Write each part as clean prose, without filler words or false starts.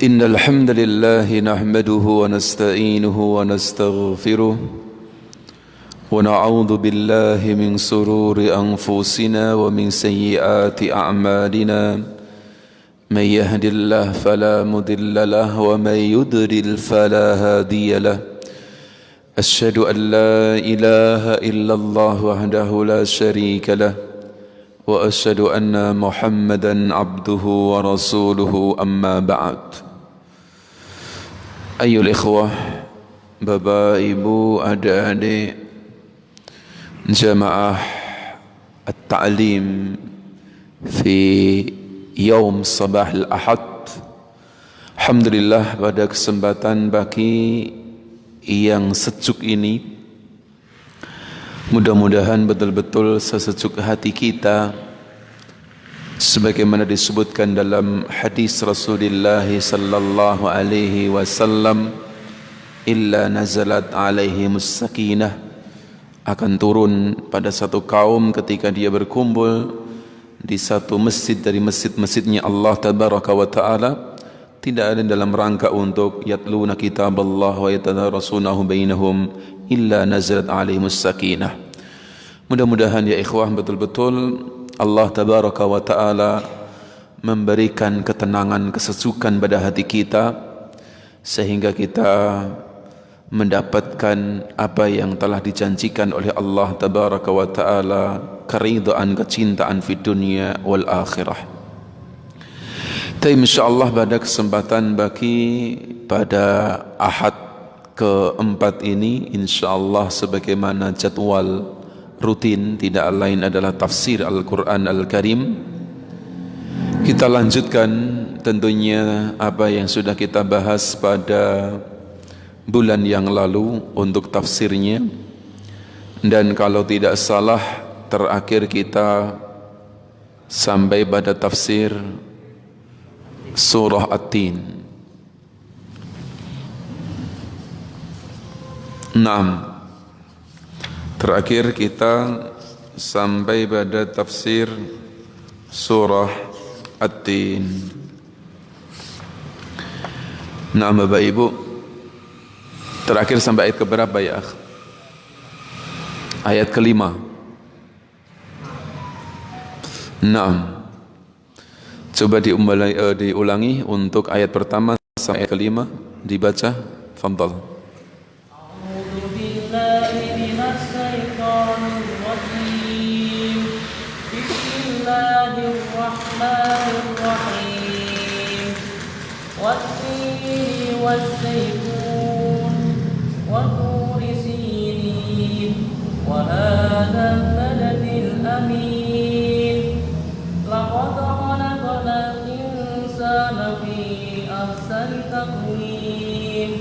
إن الحمد لله نحمده ونستعينه ونستغفره ونعوذ بالله من شرور أنفسنا ومن سيئات أعمالنا من يهد الله فلا مضل له ومن يضلل فلا هادي له أشهد أن لا إله إلا الله وحده لا شريك له وأشهد أن محمدا عبده ورسوله أما بعد. Ayyul ikhwah, bapak ibu, adik-adik jamaah at-ta'lim fi yaum sabah al-ahad. Alhamdulillah, pada kesempatan pagi yang sejuk ini, mudah-mudahan betul-betul sesejuk hati kita sebagaimana disebutkan dalam hadis Rasulullah sallallahu alaihi wasallam, illa nazalat alaihimus sakinah, akan turun pada satu kaum ketika dia berkumpul di satu masjid dari masjid-masjidnya Allah tabaraka wa taala, tidak ada dalam rangka untuk yatluna kitaballah wa yatadarasunahu bainahum illa nazalat alaihimus sakinah. Mudah-mudahan ya ikhwah, betul-betul Allah tabaraka wa ta'ala memberikan ketenangan, kesejukan pada hati kita, sehingga kita mendapatkan apa yang telah dijanjikan oleh Allah tabaraka wa ta'ala, keridhaan, kecintaan fi dunia wal akhirah. Tapi insyaallah pada kesempatan bagi pada ahad keempat ini, insyaallah sebagaimana jadwal rutin, tidak lain adalah tafsir Al-Quran Al-Karim. Kita lanjutkan tentunya apa yang sudah kita bahas pada bulan yang lalu untuk tafsirnya. Dan kalau tidak salah, terakhir kita sampai pada tafsir surah At-Tin. 6. Terakhir kita sampai pada tafsir surah At-Tin. Nah, Bapak Ibu, terakhir sampai ayat keberapa ya? Ayat kelima. Nah, coba diulangi untuk ayat pertama sampai ayat kelima, dibaca. Fadhal. Bismillahirrahmanirrahim. Wat-tini was-zaytun wa turi sinin wa hadzal baladil amin. Laqad khalaqnal insana fi ahsani taqwim.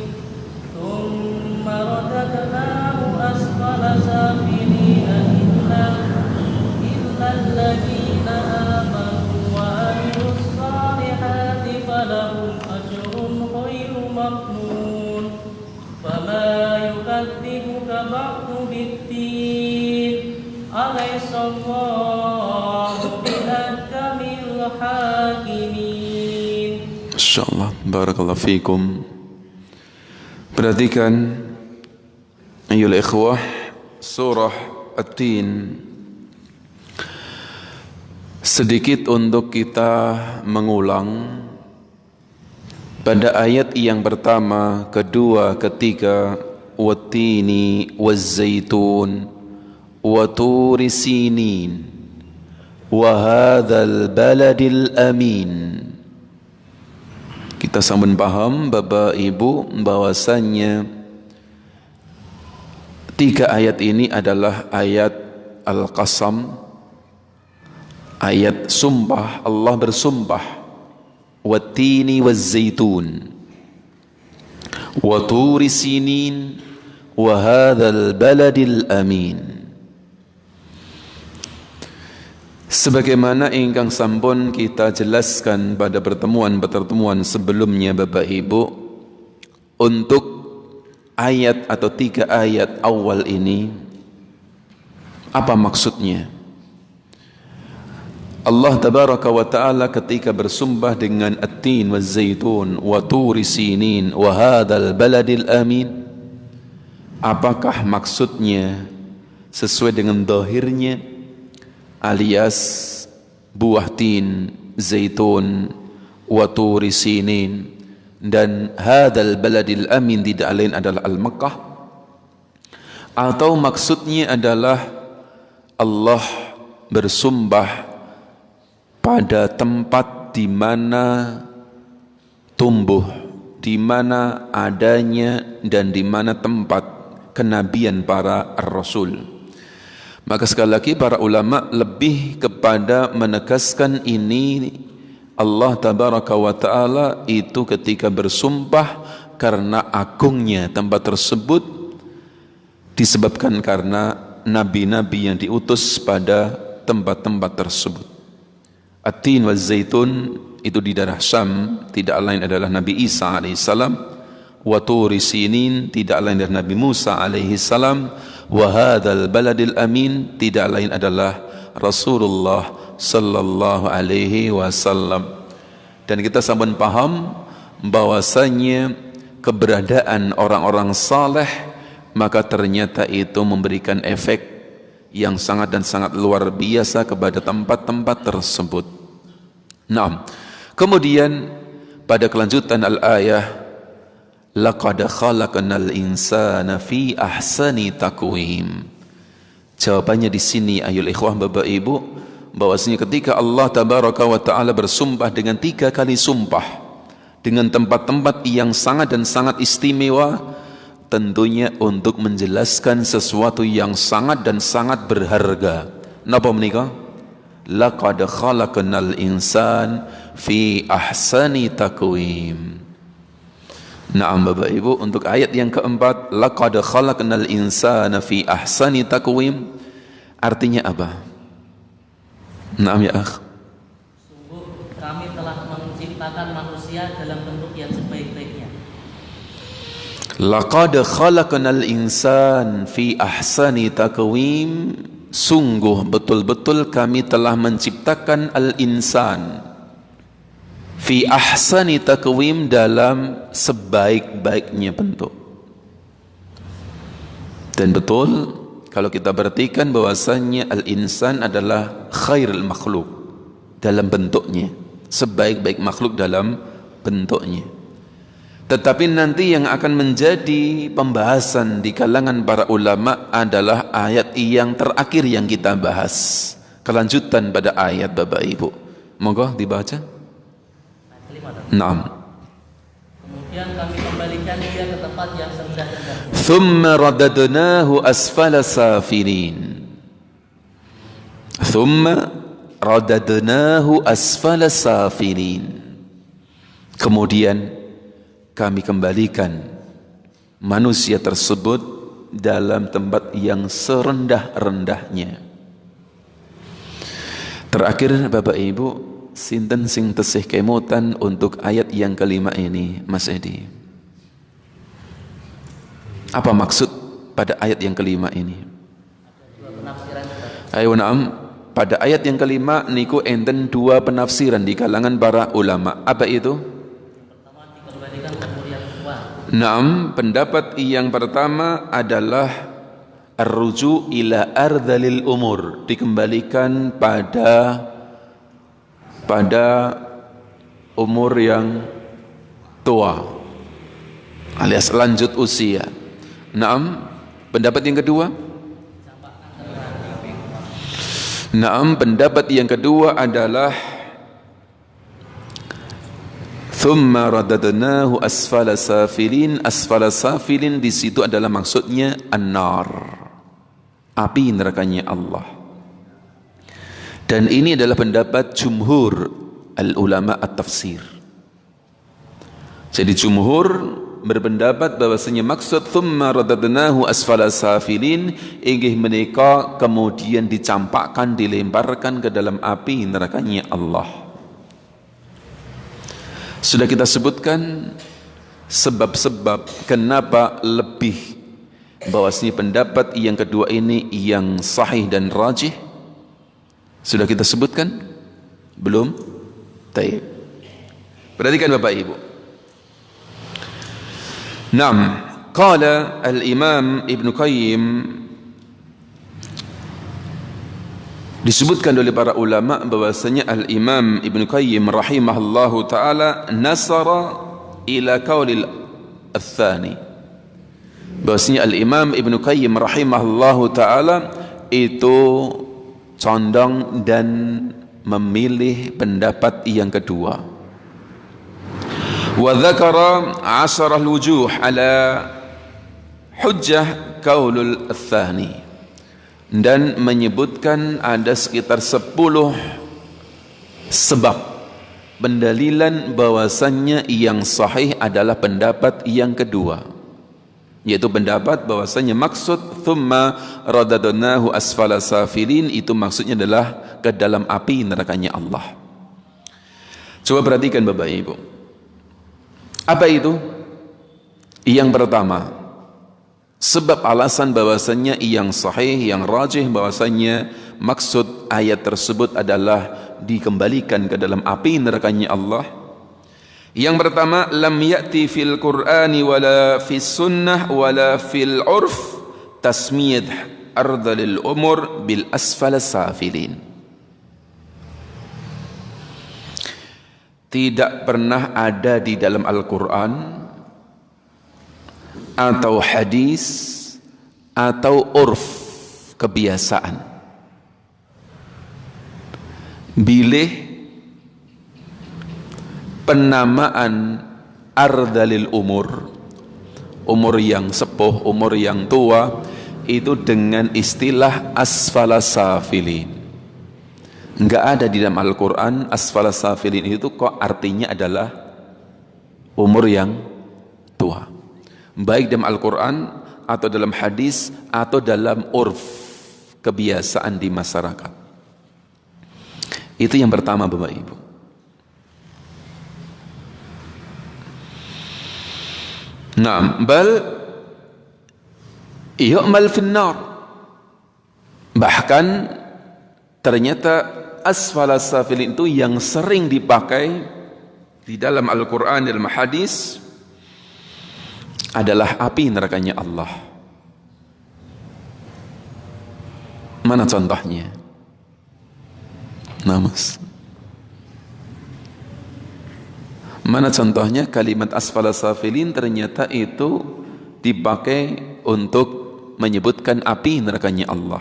Thumma radadnahu asfala safilina illa alladhina amanu wa amilus salihati falahum ajrun ghairu mamnun. Fama yukadzibuka ba'du bid-din, alaysallahu bihakkamil hakimin. Insyaallah, barakallahu fikum. Perhatikan ayyul ikhwah, surah At-Tin. Sedikit untuk kita mengulang pada ayat yang pertama, kedua, ketiga, wat-tini waz-zaitun wa turi sinin wa hadzal baladil amin. Kita sambung paham Bapak Ibu bahwasannya tiga ayat ini adalah ayat Al-Qasam, ayat sumpah. Allah bersumpah, wat-tini waz-zaitun wa turi sinin wa hadzal baladil amin. Sebagaimana ingkang sampun kita jelaskan pada pertemuan sebelumnya Bapak Ibu, untuk ayat atau tiga ayat awal ini apa maksudnya? Allah tabaraka wa ta'ala ketika bersumpah dengan at-tin wa zaitun wa turi sinin wa hadzal baladil amin, apakah maksudnya sesuai dengan zahirnya alias buah tin, zaitun, wa turi sinin dan hadzal baladil amin tidak lain adalah Al-Makkah, atau maksudnya adalah Allah bersumpah pada tempat di mana tumbuh, di mana adanya dan di mana tempat kenabian para rasul. Maka sekali lagi para ulama lebih kepada menegaskan ini Allah tabaraka wa ta'ala itu ketika bersumpah karena agungnya tempat tersebut disebabkan karena nabi-nabi yang diutus pada tempat-tempat tersebut. At-tin wa zaitun itu di daerah Syam, tidak lain adalah Nabi Isa alaihissalam. Wa turi sinin tidak lain adalah Nabi Musa alaihissalam. Wa hadzal baladil amin tidak lain adalah Rasulullah sallallahu alaihi wasallam. Dan kita sampun paham bahwasanya keberadaan orang-orang saleh maka ternyata itu memberikan efek yang sangat dan sangat luar biasa kepada tempat-tempat tersebut. Nah, kemudian pada kelanjutan al-ayah, laqad khalaqnal insana fi ahsani taqwim. Jawabannya di sini ayol ikhwah Bapak Ibu, bahwasanya ketika Allah tabaraka wa taala bersumpah dengan 3 kali sumpah dengan tempat-tempat yang sangat dan sangat istimewa, tentunya untuk menjelaskan sesuatu yang sangat dan sangat berharga. Napa menika? Laqad khalaqnal insan fi ahsani taqwim. Naam Bapak Ibu, untuk ayat yang keempat, laqad khalaqnal insana fi ahsani taqwim, artinya apa? Naam ya akh. Sungguh kami telah menciptakan manusia dalam bentuk yang sebaik-baiknya. Laqad khalaqnal insan fi ahsani taqwim, sungguh betul-betul kami telah menciptakan al-insan fi ahsani taqwim, dalam sebaik-baiknya bentuk. Dan betul kalau kita perhatikan bahwasannya al-insan adalah khairul makhluk dalam bentuknya, sebaik-baik makhluk dalam bentuknya. Tetapi nanti yang akan menjadi pembahasan di kalangan para ulama adalah ayat yang terakhir yang kita bahas, kelanjutan pada ayat Bapak Ibu. Monggo dibaca. Naam. Kemudian kami kembalikan dia ke tempat yang serendah-rendahnya. Thumma radadnahu asfala safilin. Thumma radadnahu asfala safilin. Kemudian kami kembalikan manusia tersebut dalam tempat yang serendah-rendahnya. Terakhir Bapak Ibu, sinten sing tesih kemutan untuk ayat yang kelima ini, Mas Edi? Apa maksud pada ayat yang kelima ini? Ayo na'am, pada ayat yang kelima niku enten 2 penafsiran di kalangan para ulama. Apa itu? Naam, pendapat yang pertama adalah ar-ruju' ila ardhalil umur, dikembalikan pada umur yang tua alias lanjut usia. Naam, pendapat yang kedua? Naam, pendapat yang kedua adalah thumma radadnahu asfala safilin. Asfala safilin di situ adalah maksudnya an-nar, api nerakanya Allah. Dan ini adalah pendapat jumhur al-ulama at-tafsir. Jadi jumhur berpendapat bahwasanya maksud thumma radadnahu asfala safilin inggih menika kemudian dicampakkan, dilemparkan ke dalam api nerakanya Allah. Sudah kita sebutkan sebab-sebab kenapa lebih bahwasanya pendapat yang kedua ini yang sahih dan rajih. Sudah kita sebutkan. Belum? Taib. Perhatikan Bapak Ibu. Naam, qala al-Imam Ibn Qayyim, disebutkan oleh para ulama bahwasanya al-Imam Ibn Qayyim rahimahullahu taala nasara ila qaulil ats-tsani, bahwasanya al-Imam Ibn Qayyim rahimahullahu taala itu condong dan memilih pendapat yang kedua. Wa dzakara 'ashara al-wujuh ala hujjah qaulul ats-tsani, dan menyebutkan ada sekitar 10 sebab pendalilan bahwasannya yang sahih adalah pendapat yang kedua, yaitu pendapat bahwasannya maksud thumma radadnahu asfala safilin itu maksudnya adalah ke dalam api nerakanya Allah. Coba perhatikan Bapak Ibu, apa itu? Yang pertama, sebab alasan bahwasannya yang sahih, yang rajih bahwasannya maksud ayat tersebut adalah dikembalikan ke dalam api nerakanya Allah. Yang pertama, lam ya'ti fil Qur'ani wala fis sunnah wala fil urf tasmiyat ardalil umur bil asfal safilin. Tidak pernah ada di dalam Al-Quran atau hadis atau urf, kebiasaan, bilih penamaan ardalil umur, umur yang sepuh, umur yang tua, itu dengan istilah asfala safilin. Enggak ada di dalam Al-Quran asfala safilin itu kok artinya adalah umur yang tua, baik dalam Al-Quran atau dalam hadis atau dalam urf, kebiasaan di masyarakat. Itu yang pertama Bapak Ibu. Naam, bal yu'mal finnar, bahkan ternyata asfala safilin itu yang sering dipakai di dalam Al-Quran, dalam hadis adalah api nerakanya Allah. Mana contohnya? Namas. Mana contohnya kalimat asfala safilin ternyata itu dipakai untuk menyebutkan api nerakanya Allah.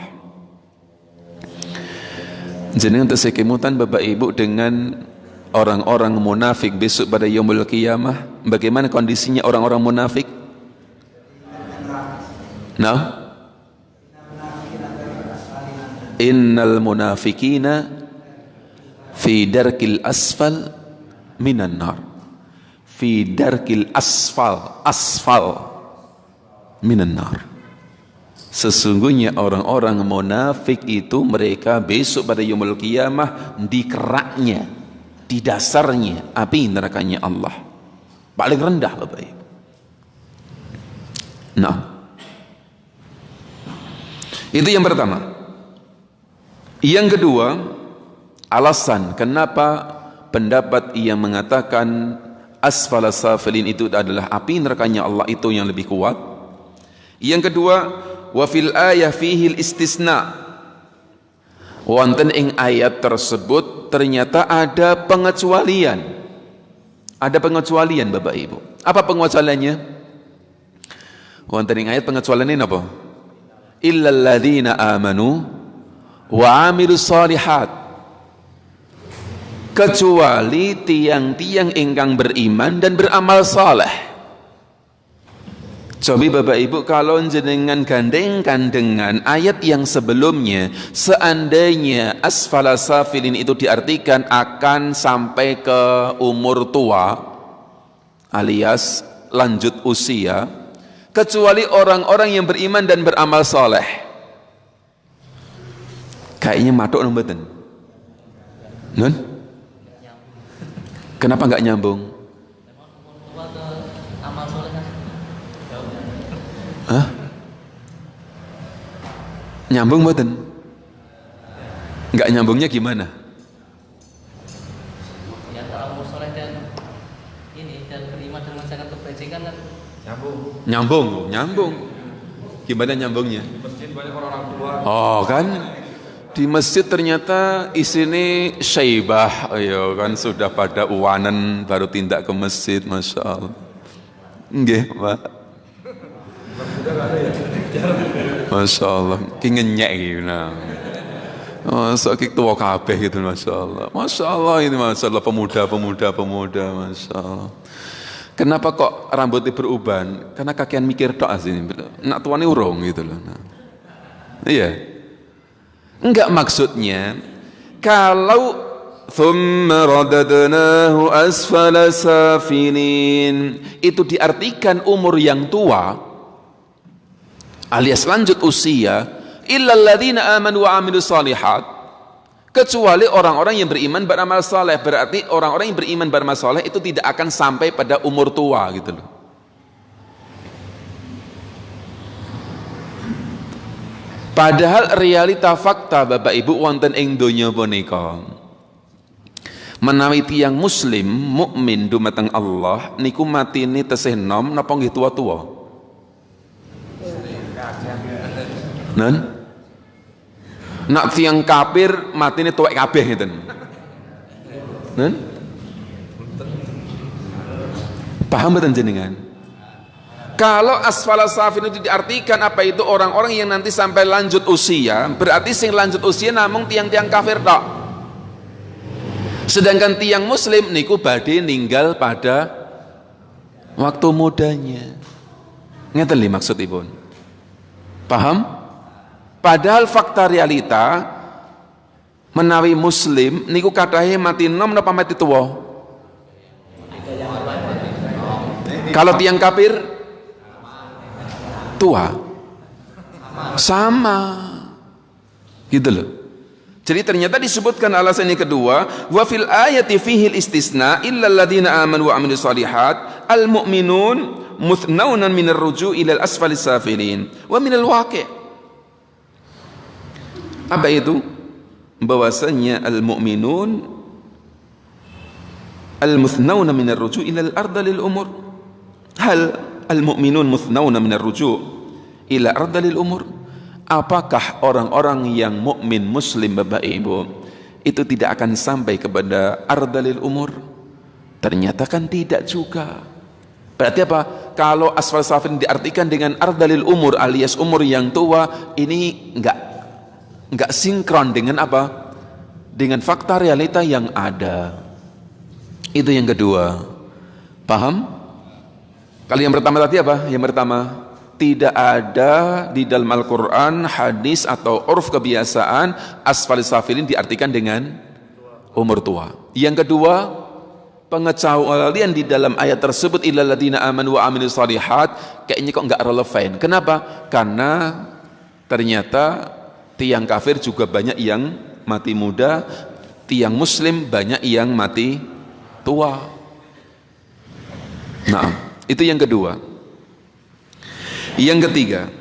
Jenengan tersekemutan Bapak Ibu dengan orang-orang munafik besok pada yaumul qiyamah. Bagaimana kondisinya orang-orang munafik? Nah, innal munafikina fi darkil asfal minan nar, fi darkil asfal minan nar. Sesungguhnya orang-orang munafik itu mereka besok pada yaumul qiyamah di keraknya, di dasarnya api nerakanya Allah, paling rendah Bapak Ibu. Nah, itu yang pertama. Yang kedua, alasan kenapa pendapat yang mengatakan asfala safilin itu adalah api nerakanya Allah itu yang lebih kuat. Yang kedua, wa fil ayah fihil istisna, wonten ing ayat tersebut ternyata ada pengecualian. Ada pengecualian Bapak Ibu. Apa pengecualiannya? Wonten ing ayat pengecualiannya apa? Illal ladzina amanu wa amilus shalihat, kecuali tiang-tiang ingkang beriman dan beramal saleh. Coba Bapak Ibu kalau jenengan gandengkan dengan ayat yang sebelumnya, seandainya asfala safilin itu diartikan akan sampai ke umur tua alias lanjut usia, kecuali orang-orang yang beriman dan beramal soleh. Kayaknya matuk mboten. Nun? Kenapa nggak nyambung? Hah? Nyambung mboten? Nggak nyambungnya gimana? di antara umur soleh dan ini dan beriman dengan sangat kebajikan kan Nyambung. Gimana nyambungnya? Di masjid banyak orang tua. Oh kan, di masjid ternyata isinya syaibah, ayo kan sudah pada uwanan baru tindak ke masjid, masya Allah. Nggih, Pak. Masya Allah, kingenyek gitu. Nah. Masa kita tua kabeh gitu, masya Allah. Masya Allah ini, masya Allah pemuda, masya Allah. Kenapa kok rambutnya beruban? Karena kakian mikir tok asini. Nak tuane urung gitu loh. Nah. Iya. Enggak, maksudnya kalau thumma radadnahu asfala safilin itu diartikan umur yang tua alias lanjut usia, illal ladzina amanu wa amilus shalihat, kecuali orang-orang yang beriman beramal saleh. Berarti orang-orang yang beriman beramal saleh itu tidak akan sampai pada umur tua gitu loh. Padahal realita fakta Bapak Ibu wonten ing donya punika menawi tiyang muslim mukmin dumateng Allah niku matine tesih nom napa nggih tua-tua? Nen? Nak tiang kafir matine tuwek kabeh ngeten. Nen? Paham mboten jenengan? Kalau asfala safin itu diartikan apa itu orang-orang yang nanti sampai lanjut usia, berarti sing lanjut usia namung tiang-tiang kafir tok. Sedangkan tiang muslim niku badhe ninggal pada waktu mudanya. Ngeten lho maksudipun. Paham? Padahal fakta realita menawi muslim niku katahe mati nom napa mati tuwa? Kalau tiang kafir tua sama gitu loh. Jadi ternyata disebutkan alasan yang kedua, wa fil ayati fihi istisna illa alladziina aamanu wa 'amilus shalihat al mu'minun muthnawna minar ruju' ila al asfalis safilin wa minal waqi'. Apa itu? Bahwasanya al-mu'minun al-muthnawna minar ruju' ila al-ardh lil umur. Hal al-mu'minun muthnawna minar ruju' ila ardh lil umur? Apakah orang-orang yang mukmin muslim Bapak Ibu itu tidak akan sampai kepada ardh lil umur? Ternyata kan tidak juga. Berarti apa? Kalau asfal safin diartikan dengan ardh lil umur alias umur yang tua, ini enggak sinkron dengan apa? Dengan fakta realita yang ada. Itu yang kedua. Paham? Kalau yang pertama tadi apa? Yang pertama, tidak ada di dalam Al-Quran, hadis atau urf kebiasaan asfalis safilin diartikan dengan umur tua. Yang kedua, pengecualian di dalam ayat tersebut illal ladzina amanu wa amilus shalihat kayaknya kok enggak relevan. Kenapa? Karena ternyata tiang kafir juga banyak yang mati muda, tiang muslim banyak yang mati tua. Nah, itu yang kedua. Yang ketiga,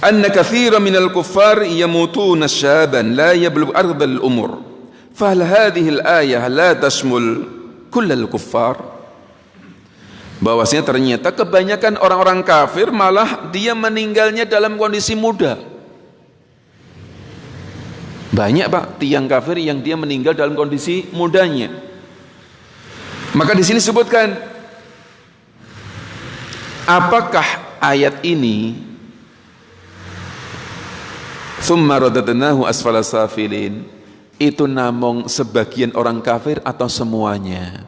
anna katsiran minal kuffar yamutuna syaban la yablugh ardhal umur. Fa hal hadhihi al-ayah la tashmul kullal kuffar? Bahwasanya ternyata kebanyakan orang-orang kafir malah dia meninggalnya dalam kondisi muda. Banyak Pak tiang kafir yang dia meninggal dalam kondisi mudanya. Maka di sini sebutkan, apakah ayat ini tsumma radadnahu asfala safilin itu namung sebagian orang kafir atau semuanya?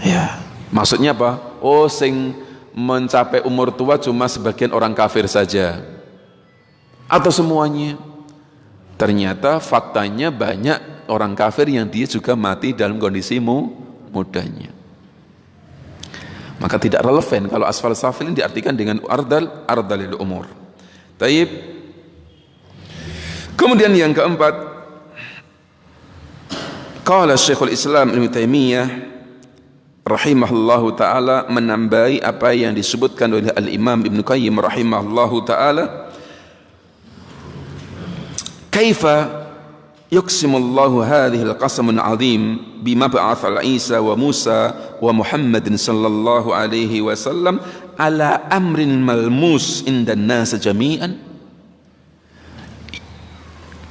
Ya. Maksudnya apa? Oh, sing mencapai umur tua cuma sebagian orang kafir saja atau semuanya? Ternyata faktanya banyak orang kafir yang dia juga mati dalam kondisi mudanya. Maka tidak relevan kalau asfal safilin diartikan dengan ardalil umur. Taib. Kemudian yang keempat, qala Syekhul Islam Ibnu Taimiyah rahimahullahu ta'ala menambahi apa yang disebutkan oleh Al-Imam Ibnu Qayyim rahimahullahu ta'ala kaifa yuqsimullahu hadhil qasamul azim bima ba'athal Isa wa Musa wa Muhammadin sallallahu alaihi wasallam ala amrin malmus indan nas jami'an.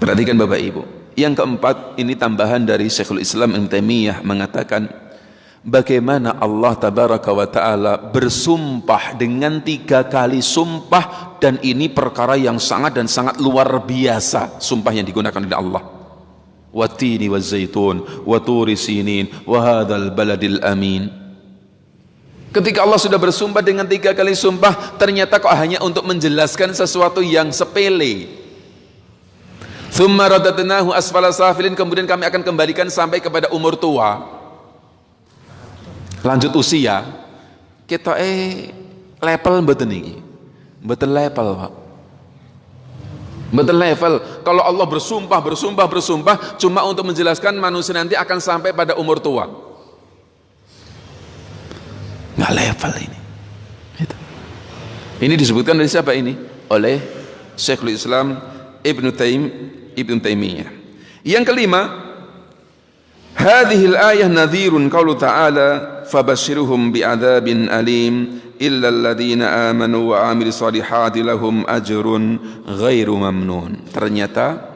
Perhatikan Bapak Ibu. Yang keempat, ini tambahan dari Syekhul Islam Ibnu Taimiyah mengatakan bagaimana Allah tabaraka wa taala bersumpah dengan 3 kali sumpah, dan ini perkara yang sangat dan sangat luar biasa sumpah yang digunakan oleh Allah. Watini wazaitun wa turi sinin wa hadzal baladil amin. Ketika Allah sudah bersumpah dengan 3 kali sumpah, ternyata kok hanya untuk menjelaskan sesuatu yang sepele. Tsumma radadnahu asfala safilin, kemudian kami akan kembalikan sampai kepada umur tua, lanjut usia. Kita level mboten niki, mboten level Pak, mboten level. Kalau Allah bersumpah cuma untuk menjelaskan manusia nanti akan sampai pada umur tua, nggak level ini. Ini disebutkan dari siapa ini? Oleh Syekhul Islam Ibnu Taimiyah. Yang kelima, hadhil ayah nadhirun qaulu ta'ala fabashshirhum bi'adzabin alim illa alladhina amanu wa 'amilus solihati lahum ajrun ghairu mamnun. Ternyata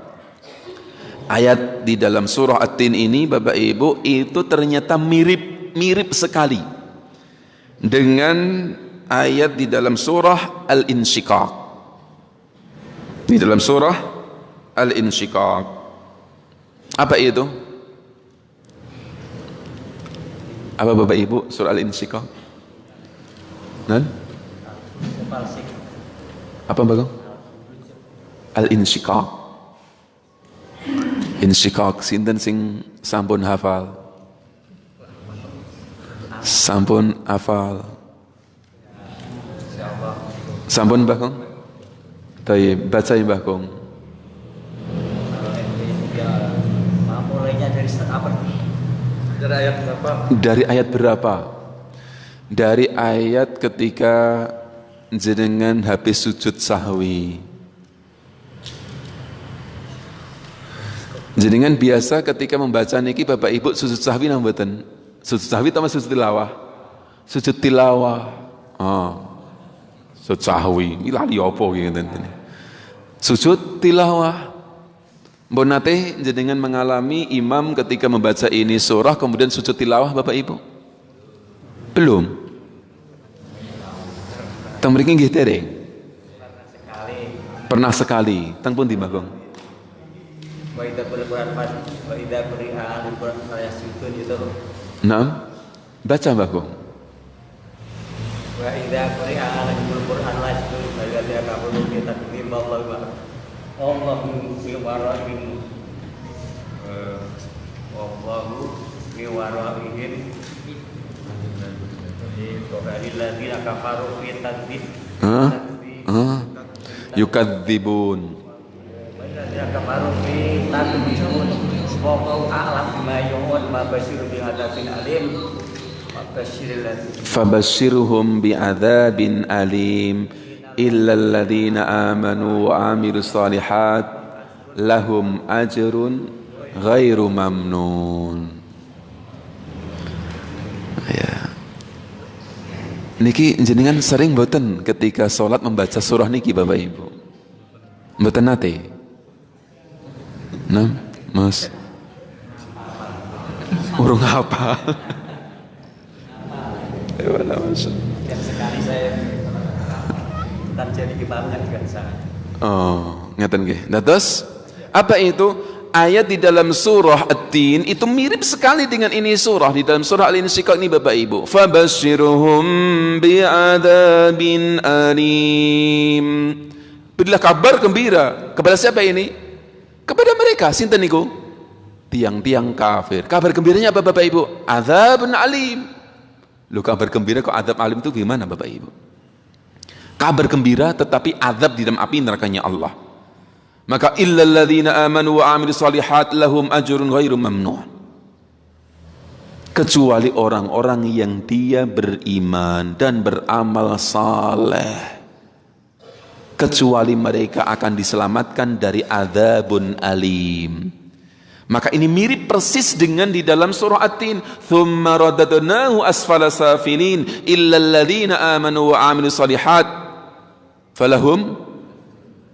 ayat di dalam surah At-Tin ini Bapak Ibu itu ternyata mirip sekali dengan ayat di dalam surah Al-Insyiqaq. Di dalam surah Al-Insyiqaq. Apa itu? Apa Bapak Ibu surah Al-Insyiqaq? Apa Bagong? Al-Insyiqaq. Insyiqaq sinten sing sampun hafal? Sampun hafal. Sampun Bagong? Tayyib, baca ya Bagong. Dari ayat berapa? Dari ayat berapa? Dari ayat ketika jenengan habis sujud sahwi. Jenengan biasa ketika membaca niki Bapak Ibu sujud sahwi nang mboten? Sujud sahwi atau sujud tilawah? Sujud tilawah. Sujud sahwi. Iki lali apa iki ngene. Sujud tilawah. Mbok nate jenengan mengalami imam ketika membaca ini surah kemudian sujud tilawah Bapak Ibu? Belum. Teng mriki nggih dereng? Pernah sekali. Teng pundi Bagong? Wa idza quri'an wa idza quri'an Al-Qur'an fayasjudun itu. Naam. Baca Bagong. Wa idza quri'an Al-Qur'an fayasjudun wa idza kafaru bi takdim Allahu fi wara'ihim wallahu fi wara'ihim lilladzina kafaru fi takdim yukadzibun lilladzina kafaru fi takdim wallahu a'lam bima yu'un ma basyiru bi adzabin alim fabashshirhum bi adzabin alim illa alladhina amanu wa 'amilus solihat lahum ajrun ghairu mamnun. Ya. Niki jenengan sering mboten ketika sholat membaca surah niki Bapak Ibu? Mboten nate? Nah, Mas. Urung apa? Gimana Mas? Sekali saya terjadi kebangan dengan saya. Oh, ngeten nggih. Dados apa itu? Ayat di dalam surah At-Tin itu mirip sekali dengan ini surah di dalam surah Al-Insyiqaq ini Bapak Ibu. Fabashshirhum bi'adzabin alim. Berilah kabar gembira kepada siapa ini? Kepada mereka sinten niku? Tiang-tiang kafir. Kabar gembiranya apa Bapak Ibu? Adzabun alim. Lu kabar gembira kok azab alim itu gimana Bapak Ibu? Kabar gembira tetapi azab di dalam api nerakanya Allah. Maka illal ladzina amanu wa 'amilus solihat lahum ajrun ghairu mamnun. Kecuali orang-orang yang dia beriman dan beramal saleh. kecuali mereka akan diselamatkan dari adzabun alim. Maka ini mirip persis dengan di dalam surah At-Tin, "Tsumma radadnahu asfala safilin illa alladziina aamanu wa 'amilus shalihat falahum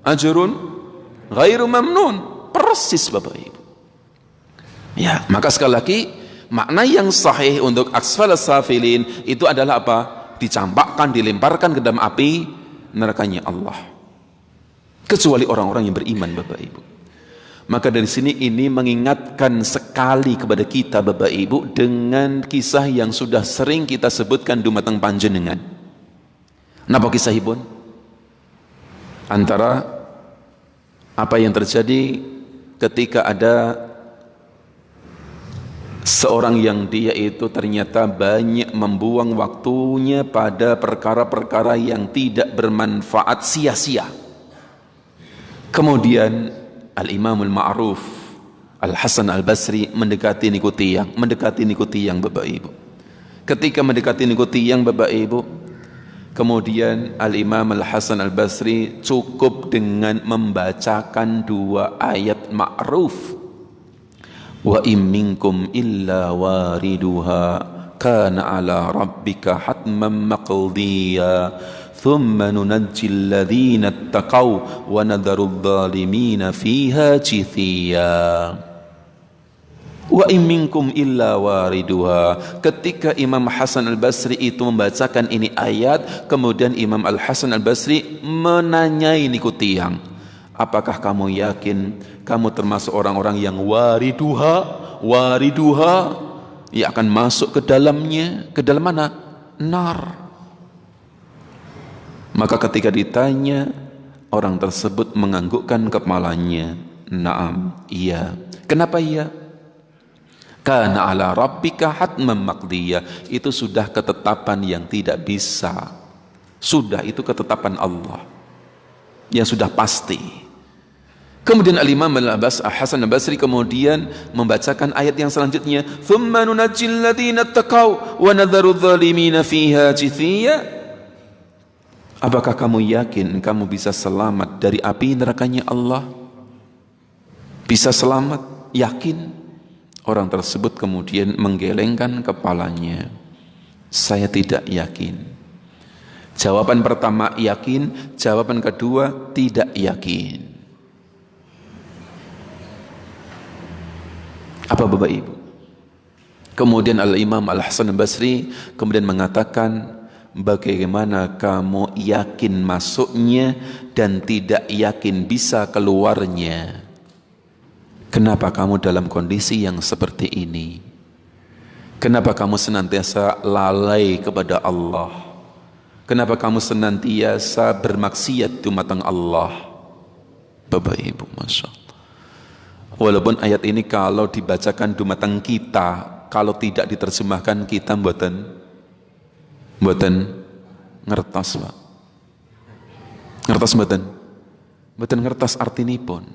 ajrun ghairu mamnun." Persis Bapak Ibu. Ya, maka sekali lagi makna yang sahih untuk asfala safilin itu adalah apa? Dicampakkan, dilemparkan ke dalam api nerakanya Allah. Kecuali orang-orang yang beriman Bapak Ibu. Maka dari sini ini mengingatkan sekali kepada kita Bapak Ibu dengan kisah yang sudah sering kita sebutkan dumateng panjenengan. Napa kisahipun? Antara apa yang terjadi ketika ada seorang yang dia itu ternyata banyak membuang waktunya pada perkara-perkara yang tidak bermanfaat, sia-sia. Kemudian Al-Imamul Ma'ruf Al-Hasan Al-Basri mendekati niku tiang Bapak Ibu. Ketika mendekati niku tiang Bapak Ibu, kemudian Al-Imam Al-Hasan Al-Basri cukup dengan membacakan 2 ayat ma'ruf. Wa in minkum illa wariduha kana ala rabbika hatman maqdiya thumma nunajjil ladzina ittaqaw wa nadharudz zalimina fiha jithiya. Wa in minkum illa wariduha. Ketika Imam Hasan Al-Basri itu membacakan ini ayat, kemudian Imam Al-Hasan Al-Basri menanyai niku tiang, apakah kamu yakin kamu termasuk orang-orang yang wariduha yang akan masuk ke dalamnya? Ke dalam mana? Nar. Maka ketika ditanya, orang tersebut menganggukkan kepalanya. Naam, iya. Kenapa iya? Kana ala rabbika hatman maqdiya. Itu sudah ketetapan yang tidak bisa. Sudah, itu ketetapan Allah yang sudah pasti. Kemudian Al-Imam Al-Hasan Al-Basri kemudian membacakan ayat yang selanjutnya, "Tsumma nunajjil ladzina ittaqaw wa nadharudz zalimina fiha jithiya." Apakah kamu yakin kamu bisa selamat dari api nerakanya Allah? Bisa selamat? Yakin? Orang tersebut kemudian menggelengkan kepalanya. Saya tidak yakin. Jawaban pertama yakin, jawaban kedua tidak yakin. Apa Bapak Ibu? Kemudian Al-Imam Al-Hasan Al-Basri kemudian mengatakan, bagaimana kamu yakin masuknya dan tidak yakin bisa keluarnya? Kenapa kamu dalam kondisi yang seperti ini? Kenapa kamu senantiasa lalai kepada Allah? Kenapa kamu senantiasa bermaksiat dumateng Allah? Bapak Ibu, Masya Allah. Walaupun ayat ini kalau dibacakan dumateng kita, kalau tidak diterjemahkan kita mboten ngertos, Pak. Ngertos mboten ngertos artinipun.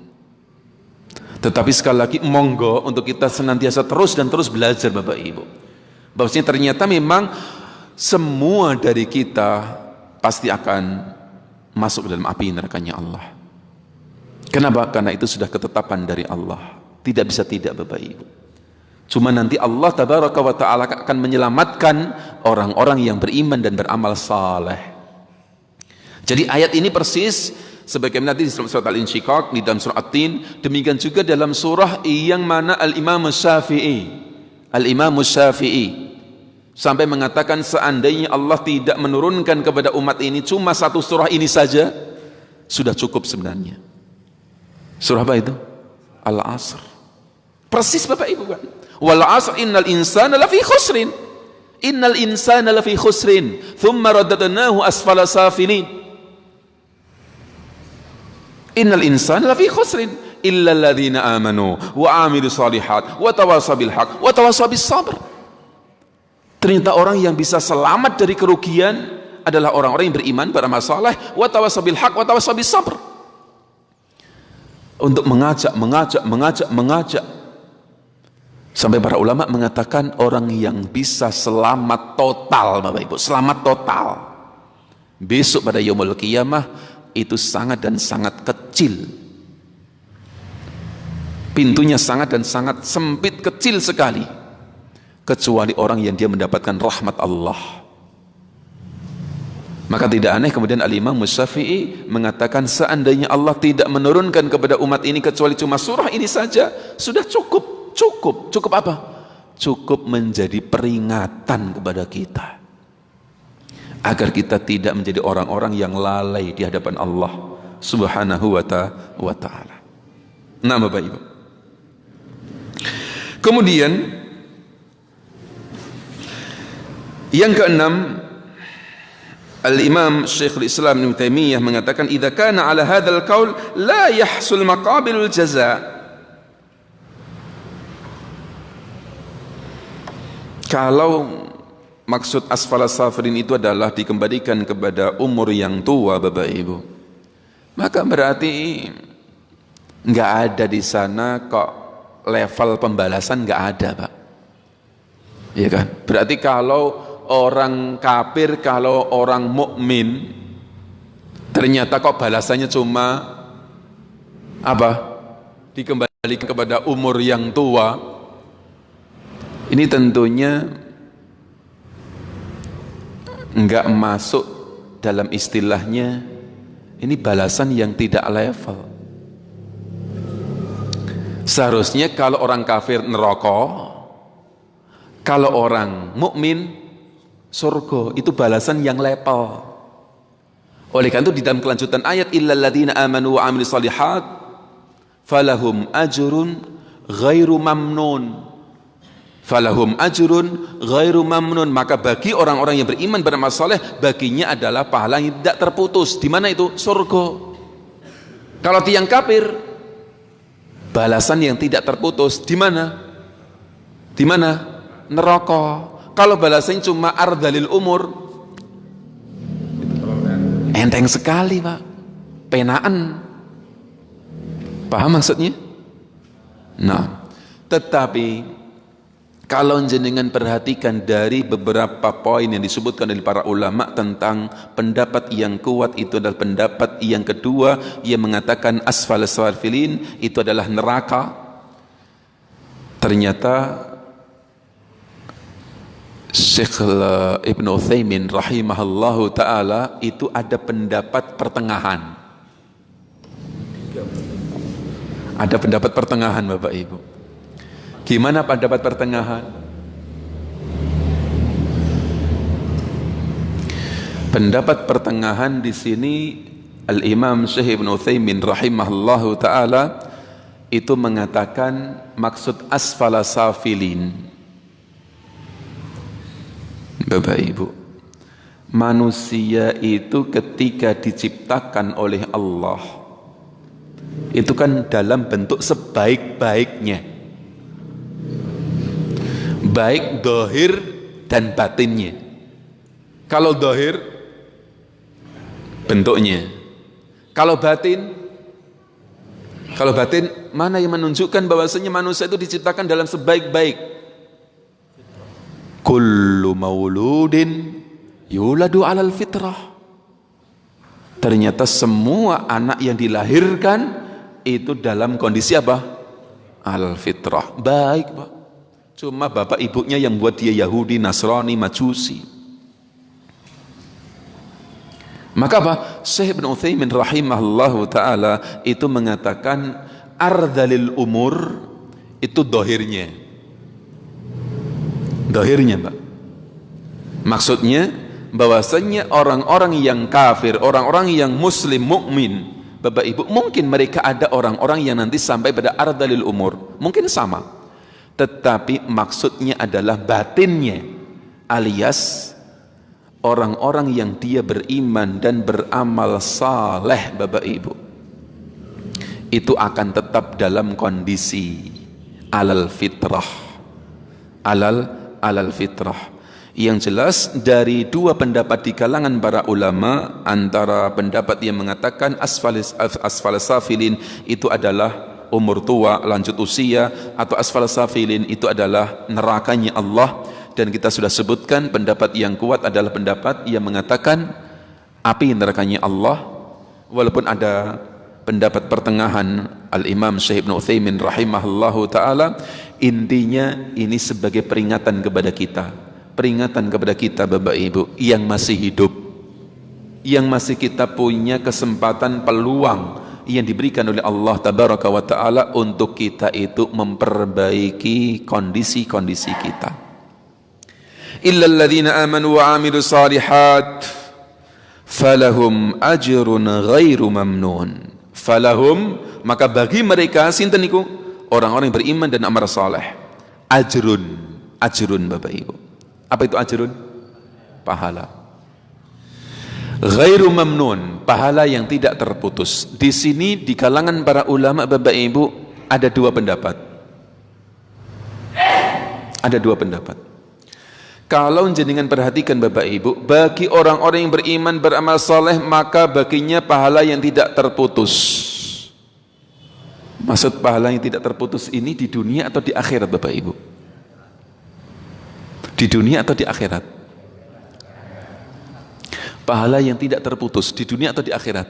Tetapi sekali lagi monggo untuk kita senantiasa terus dan terus belajar Bapak Ibu. Bahwasanya ternyata memang semua dari kita pasti akan masuk ke dalam api nerakanya Allah. Kenapa? Karena itu sudah ketetapan dari Allah. Tidak bisa tidak Bapak Ibu. Cuma nanti Allah tabaraka wa ta'ala akan menyelamatkan orang-orang yang beriman dan beramal saleh. Jadi ayat ini persis sebagaimana nanti di surat Al-Insyiqaq, di dalam surah At-Tin, demikian juga dalam surah yang mana Al-Imam Syafi'i sampai mengatakan seandainya Allah tidak menurunkan kepada umat ini cuma satu surah ini saja, sudah cukup sebenarnya. Surah apa itu? Al-Asr. Persis Bapak Ibu kan? Wal 'asr innal insana lafi khusrin. Innal insana lafi khusrin. Thumma radadnahu asfala safilin. Innal insana lafi khusrin illa alladhina amanu wa 'amilus shalihat wa tawassaw bil haqq wa tawassaw bis sabr. Ternyata orang yang bisa selamat dari kerugian adalah orang-orang yang beriman, beramal saleh, wa tawassaw bil haqq wa tawassaw bis sabr. Untuk mengajak sampai para ulama mengatakan orang yang bisa selamat total Bapak Ibu, selamat total besok pada yaumul qiyamah itu sangat dan sangat kecil. Pintunya sangat dan sangat sempit, kecil sekali. Kecuali orang yang dia mendapatkan rahmat Allah. Maka tidak aneh kemudian Al-Imam Syafi'i mengatakan seandainya Allah tidak menurunkan kepada umat ini kecuali cuma surah ini saja, sudah cukup. Cukup apa? Cukup menjadi peringatan kepada kita. Agar kita tidak menjadi orang-orang yang lalai di hadapan Allah Subhanahu wa ta'ala. Nah, Bapak Ibu. Kemudian yang keenam, Al-Imam Syekhul Islam Ibnu Taimiyah mengatakan idza kana ala hadzal qaul la yahsul maqabilul jaza. Kalau maksud asfala safirin itu adalah dikembalikan kepada umur yang tua, Bapak Ibu, maka berarti enggak ada di sana kok level pembalasan, enggak ada, Pak. Iya kan? Berarti kalau orang kafir, kalau orang mukmin ternyata kok balasannya cuma apa? Dikembalikan kepada umur yang tua. Ini tentunya enggak masuk dalam istilahnya, ini balasan yang tidak level. Seharusnya kalau orang kafir neraka, kalau orang mukmin surga, itu balasan yang level. Oleh karena itu di dalam kelanjutan ayat illal ladzina amanu wa amilus shalihat falahum ajrun ghairu mamnun. Falahum ajrun ghairu mamnun, maka bagi orang-orang yang beriman beramal saleh baginya adalah pahala yang tidak terputus. Di mana itu? Surga. Kalau tiang kafir, balasan yang tidak terputus di mana? Di mana? Neraka. Kalau balasannya cuma ardhalil umur, enteng sekali, Pak. Penaan. Paham maksudnya? Nah, tetapi kalau jenengan perhatikan dari beberapa poin yang disebutkan oleh para ulama tentang pendapat yang kuat itu adalah pendapat yang kedua yang mengatakan asfal safilin itu adalah neraka. Ternyata Syekh Ibnu Utsaimin rahimahullahu ta'ala itu ada pendapat pertengahan. Ada pendapat pertengahan, Bapak Ibu. Gimana pendapat pertengahan? Pendapat pertengahan di sini Al-Imam Syekh Ibnu Utsaimin rahimahullahu ta'ala itu mengatakan maksud asfala safilin, Bapak Ibu, manusia itu ketika diciptakan oleh Allah itu kan dalam bentuk sebaik-baiknya, baik dohir dan batinnya. Kalau dohir bentuknya, kalau batin mana yang menunjukkan bahwasanya manusia itu diciptakan dalam sebaik-baik? Kullu mauludin yuladu alal fitrah. Ternyata semua anak yang dilahirkan itu dalam kondisi apa? Alal fitrah. Baik, Pak. Cuma bapak ibunya yang buat dia Yahudi, Nasrani, Majusi. Maka apa? Syekh Ibnu Utsaimin rahimahullahu ta'ala itu mengatakan ardhalil umur itu dohirnya, Pak. Maksudnya bahwasanya orang-orang yang kafir, orang-orang yang muslim mukmin, Bapak Ibu, mungkin mereka ada orang-orang yang nanti sampai pada ardhalil umur, mungkin sama, tetapi maksudnya adalah batinnya, alias orang-orang yang dia beriman dan beramal saleh, Bapak Ibu, itu akan tetap dalam kondisi alal fitrah, alal fitrah. Yang jelas dari dua pendapat di kalangan para ulama, antara pendapat yang mengatakan asfal safilin itu adalah umur tua, lanjut usia, atau asfal safilin itu adalah nerakanya Allah. Dan kita sudah sebutkan pendapat yang kuat adalah pendapat yang mengatakan api nerakanya Allah, Walaupun ada pendapat pertengahan Al-Imam Syekh Ibnu Utsaimin rahimahullahu taala, intinya ini sebagai peringatan kepada kita. Peringatan kepada kita Bapak Ibu yang masih hidup, yang masih kita punya kesempatan, peluang yang diberikan oleh Allah tabaraka wa taala untuk kita itu memperbaiki kondisi-kondisi kita. Illal ladzina amanu wa 'amilus shalihat falahum ajrun ghairu mamnun. Falahum, maka bagi mereka sinten niku? Orang-orang yang beriman dan amal saleh. Ajrun Bapak Ibu. Apa itu ajrun? Pahala. Ghairu mamnun, pahala yang tidak terputus. Di sini di kalangan para ulama Bapak Ibu ada dua pendapat. Ada dua pendapat. Kalau jenengan perhatikan Bapak Ibu, bagi orang-orang yang beriman beramal soleh maka baginya pahala yang tidak terputus. Maksud pahala yang tidak terputus ini di dunia atau di akhirat Bapak Ibu? Di dunia atau di akhirat? Pahala yang tidak terputus di dunia atau di akhirat?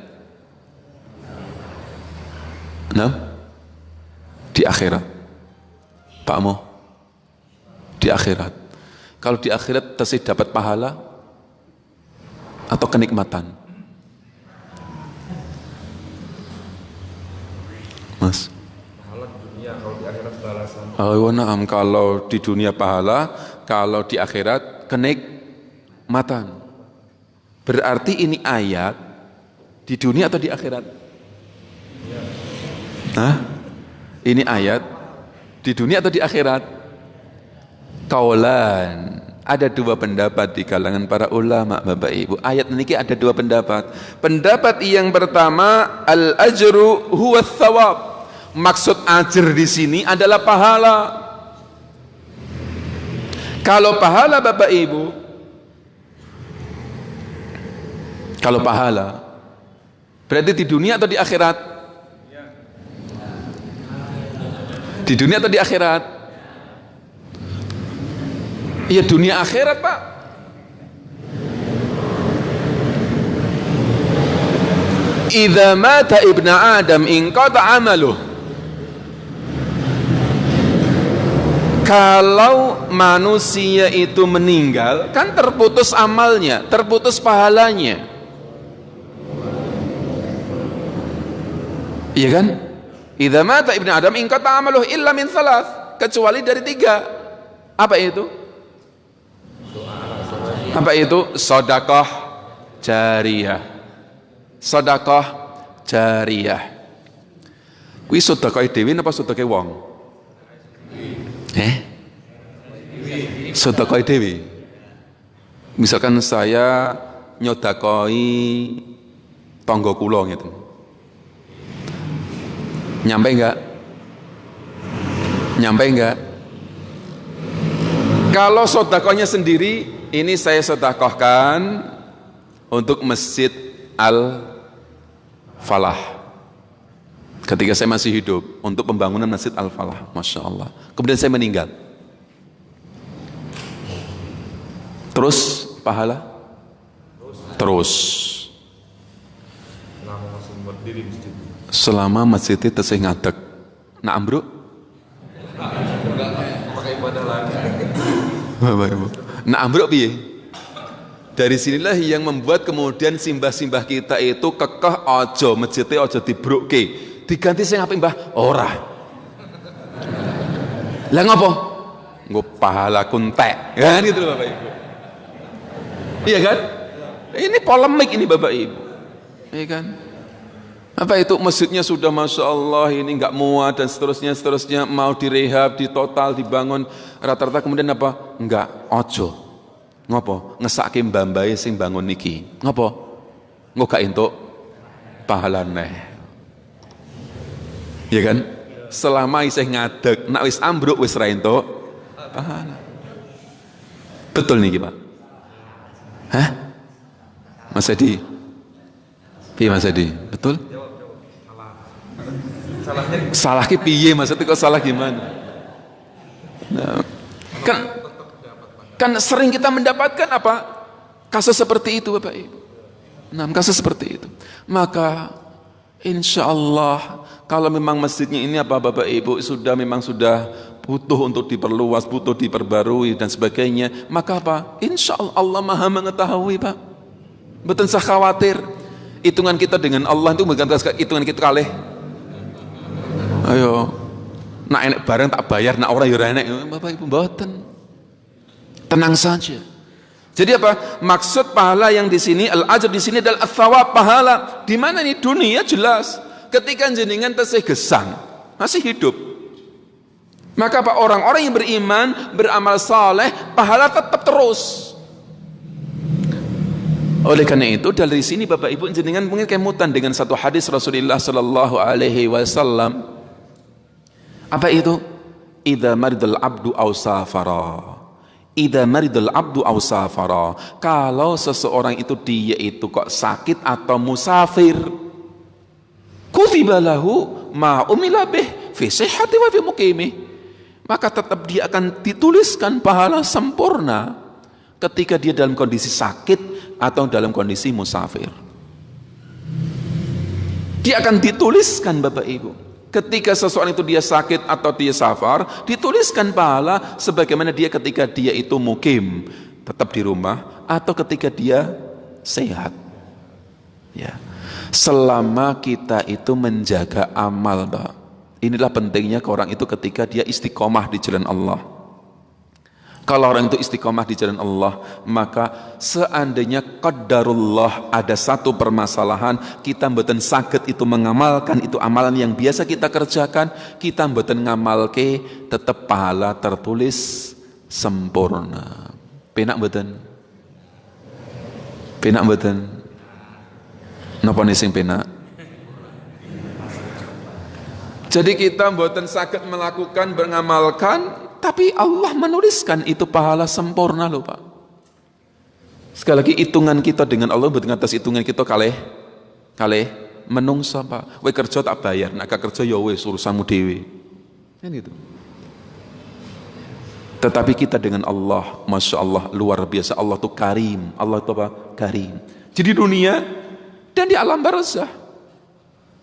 Nah, di akhirat. Pak Mo, di akhirat. Kalau di akhirat tasih dapat pahala atau kenikmatan? Mas? Pahala di dunia, kalau di akhirat balasan. Oh, na'am, kalau di dunia pahala, kalau di akhirat kenikmatan. Berarti ini ayat di dunia atau di akhirat? Hah? Ini ayat di dunia atau di akhirat? Kaulan, ada dua pendapat di kalangan para ulama Bapak Ibu. Ayat ini ada dua pendapat. Pendapat yang pertama, al-ajru huwa thawab. Maksud ajr di sini adalah pahala. Kalau pahala Bapak Ibu, kalau pahala berarti di dunia atau di akhirat? Di dunia atau di akhirat? Iya, dunia akhirat Pak. Idza mata ibnu Adam inqata amaluh. Kalau manusia itu meninggal, kan terputus amalnya, terputus pahalanya. Iya kan? Idza mata ibnu Adam inqata amaluh illa min thalath, kecuali dari tiga. Apa itu? Apa itu? Sedekah jariyah. Sedekah jariyah. Kuwi sedekah dhewe napa sedekah wong? Sedekah dhewe. Misalkan saya nyodakoi tangga kula ngeten. Nyampe enggak? Nyampe enggak? Kalau sedekahnya sendiri, ini saya sedekahkan untuk Masjid Al-Falah ketika saya masih hidup, untuk pembangunan Masjid Al-Falah. Masya Allah. Kemudian saya meninggal, terus pahala terus selama masjid itu tesih ngadeg. Nah ambruk pakai ibadah lagi. Bapak Ibu, nah ambruk piye? Dari sinilah yang membuat kemudian simbah-simbah kita itu kekeh ojo masjidnya ojo dibrukke, diganti sing apik Mbah. Ora. Lah ngopo? Nggo pahala kuntek. Kan gitu loh Bapak Ibu. Iya kan? Ini polemik ini Bapak Ibu. Iya kan? Apa itu masjidnya sudah Masya Allah ini nggak muat dan seterusnya mau direhab, ditotal, dibangun rata-rata kemudian apa? Enggak, ojo. Ngopo? Ngesake mbambae sing bangun niki. Ngopo? Engko gak entuk pahalane. Ya kan? Selama isih ngadeg, nek wis ambruk wis ra entuk pahala. Betul niki, Pak? Hah? Mas Edi? Piye Mas Edi? Betul? Salah ki piye maksudnya, kok salah gimana? Nah, kan sering kita mendapatkan apa? Kasus seperti itu Bapak Ibu. Nah, kasus seperti itu. Maka insya Allah kalau memang masjidnya ini Bapak Ibu memang sudah butuh untuk diperluas, butuh diperbarui dan sebagainya, maka insya Allah Maha mengetahui Pak. Betul saya khawatir hitungan kita dengan Allah itu bukan hitungan kita kalih. Ayo, nak enek barang tak bayar, nak orang ya enek. Bapak Ibu mboten. Tenang saja. Jadi apa? Maksud pahala yang di sini, al-ajr di sini adalah ats-tsawab, pahala. Di mana nih? Dunia jelas. Ketika jenengan tesih gesang, masih hidup. Maka apa? Orang-orang yang beriman, beramal saleh, pahala tetap terus. Oleh karena itu dari sini Bapak Ibu jenengan mungkin kemutan dengan satu hadis Rasulullah sallallahu alaihi wasallam. Apa itu? Idza maridal abdu aw safara. Idza maridal abdu aw safara. Kalau seseorang itu dia itu kok sakit atau musafir, kutiba lahu ma umila bih fi sihhati wa fi muqimi. Maka tetap dia akan dituliskan pahala sempurna ketika dia dalam kondisi sakit atau dalam kondisi musafir. Dia akan dituliskan Bapak Ibu. Ketika seseorang itu dia sakit atau dia safar, dituliskan pahala sebagaimana dia ketika dia itu mukim, tetap di rumah, atau ketika dia sehat. Ya. Selama kita itu menjaga amal, Pak. Inilah pentingnya orang itu ketika dia istiqomah di jalan Allah. Kalau orang itu istiqomah di jalan Allah, maka seandainya qadarullah ada satu permasalahan, kita mboten saged itu mengamalkan itu amalan yang biasa kita kerjakan, kita mboten ngamalke, tetap pahala tertulis sempurna. Penak mboten? Penak mboten? Napa nih sing penak? Jadi kita mboten saged melakukan, mengamalkan, tapi Allah menuliskan itu pahala sempurna loh Pak. Sekali lagi hitungan kita dengan Allah buat ngatas hitungan kita kalih menungsa Pak. We kerja tak bayar, nak kerja ya wis urusanmu dhewe. Kan gitu. Tetapi kita dengan Allah, Masya Allah luar biasa. Allah itu karim. Allah itu apa? Karim. Jadi dunia dan di alam barzah.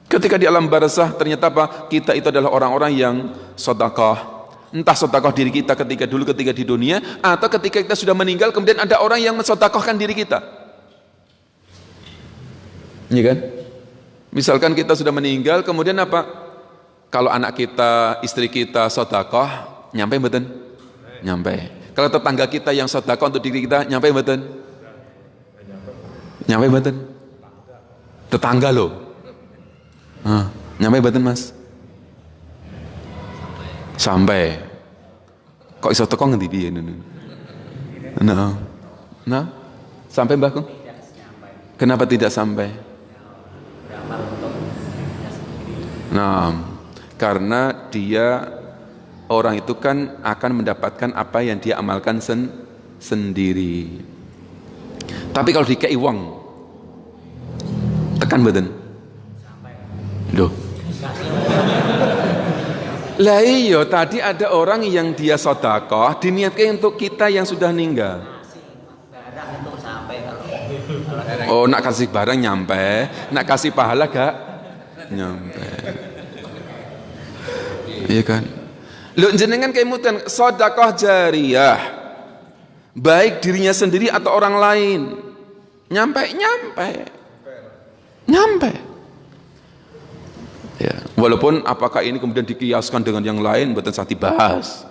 Ketika di alam barzah ternyata apa? Kita itu adalah orang-orang yang sedekah. Entah sedekah diri kita ketika di dunia, atau ketika kita sudah meninggal kemudian ada orang yang mensedekahkan diri kita. Iya kan? Misalkan kita sudah meninggal kemudian apa? Kalau anak kita, istri kita sedekah, nyampe mboten? Nyampe. Kalau tetangga kita yang sedekah untuk diri kita, nyampe mboten? Nyampe mboten? Tetangga loh. Nyampe mboten Mas? Sampai. Kok iso teko ngendi piye ngono? Nah. Sampai Mbah Kung? Kenapa tidak sampai? Nah, karena dia orang itu kan akan mendapatkan apa yang dia amalkan sendiri. Tapi kalau dikei wong tekan mboten? Loh. Lah iya tadi ada orang yang dia sedekah diniatkan untuk kita yang sudah meninggal. Oh nak kasih barang nyampe, nak kasih pahala gak nyampe. Iya kan? Lu jenengan kemudian sedekah jariyah baik dirinya sendiri atau orang lain. Nyampe. Ya, walaupun apakah ini kemudian dikiaskan dengan yang lain mboten sah dibahas.